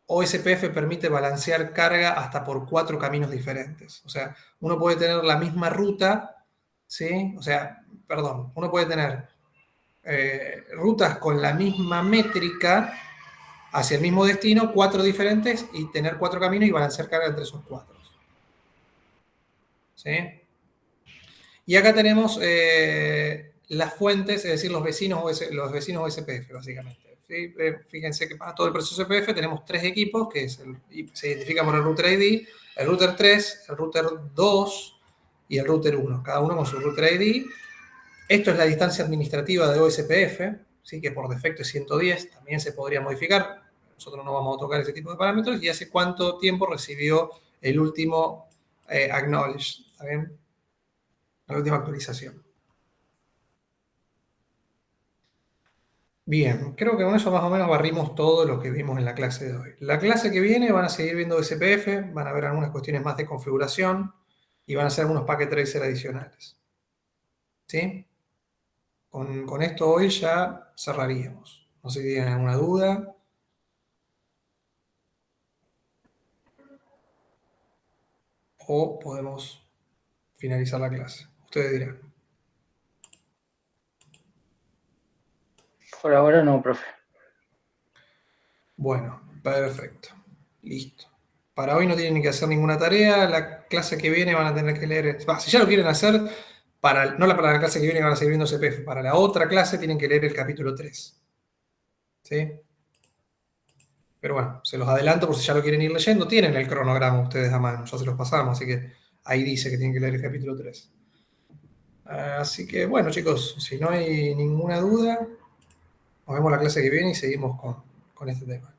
OSPF permite balancear carga hasta por 4 caminos diferentes. O sea, uno puede tener la misma ruta, ¿sí? Uno puede tener rutas con la misma métrica hacia el mismo destino, 4 diferentes, y tener 4 caminos y balancear carga entre esos 4. ¿Sí? Y acá tenemos las fuentes, es decir, los vecinos OSPF, básicamente. ¿Sí? Fíjense que para todo el proceso OSPF tenemos 3 equipos, que se identifican por el router ID, el router 3, el router 2 y el router 1, cada uno con su router ID. Esto es la distancia administrativa de OSPF, ¿sí? Que por defecto es 110, también se podría modificar. Nosotros no vamos a tocar ese tipo de parámetros. Y hace cuánto tiempo recibió el último acknowledge, ¿está bien? La última actualización. Bien, creo que con eso más o menos barrimos todo lo que vimos en la clase de hoy. La clase que viene van a seguir viendo OSPF, van a ver algunas cuestiones más de configuración y van a hacer algunos packet tracer adicionales. ¿Sí? Con esto hoy ya cerraríamos. No sé si tienen alguna duda. O podemos finalizar la clase. Ustedes dirán. Por ahora no, profe. Bueno, perfecto. Listo. Para hoy no tienen que hacer ninguna tarea. La clase que viene van a tener que leer. Si ya lo quieren hacer, no para la clase que viene van a seguir viendo CPF. Para la otra clase tienen que leer el capítulo 3. ¿Sí? Pero bueno, se los adelanto por si ya lo quieren ir leyendo. Tienen el cronograma ustedes a mano, ya se los pasamos, así que ahí dice que tienen que leer el capítulo 3. Así que bueno, chicos, si no hay ninguna duda, nos vemos la clase que viene y seguimos con este tema.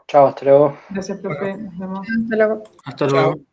Chao, hasta luego. Gracias, profe. Nos vemos. Hasta luego. Hasta Chao. luego.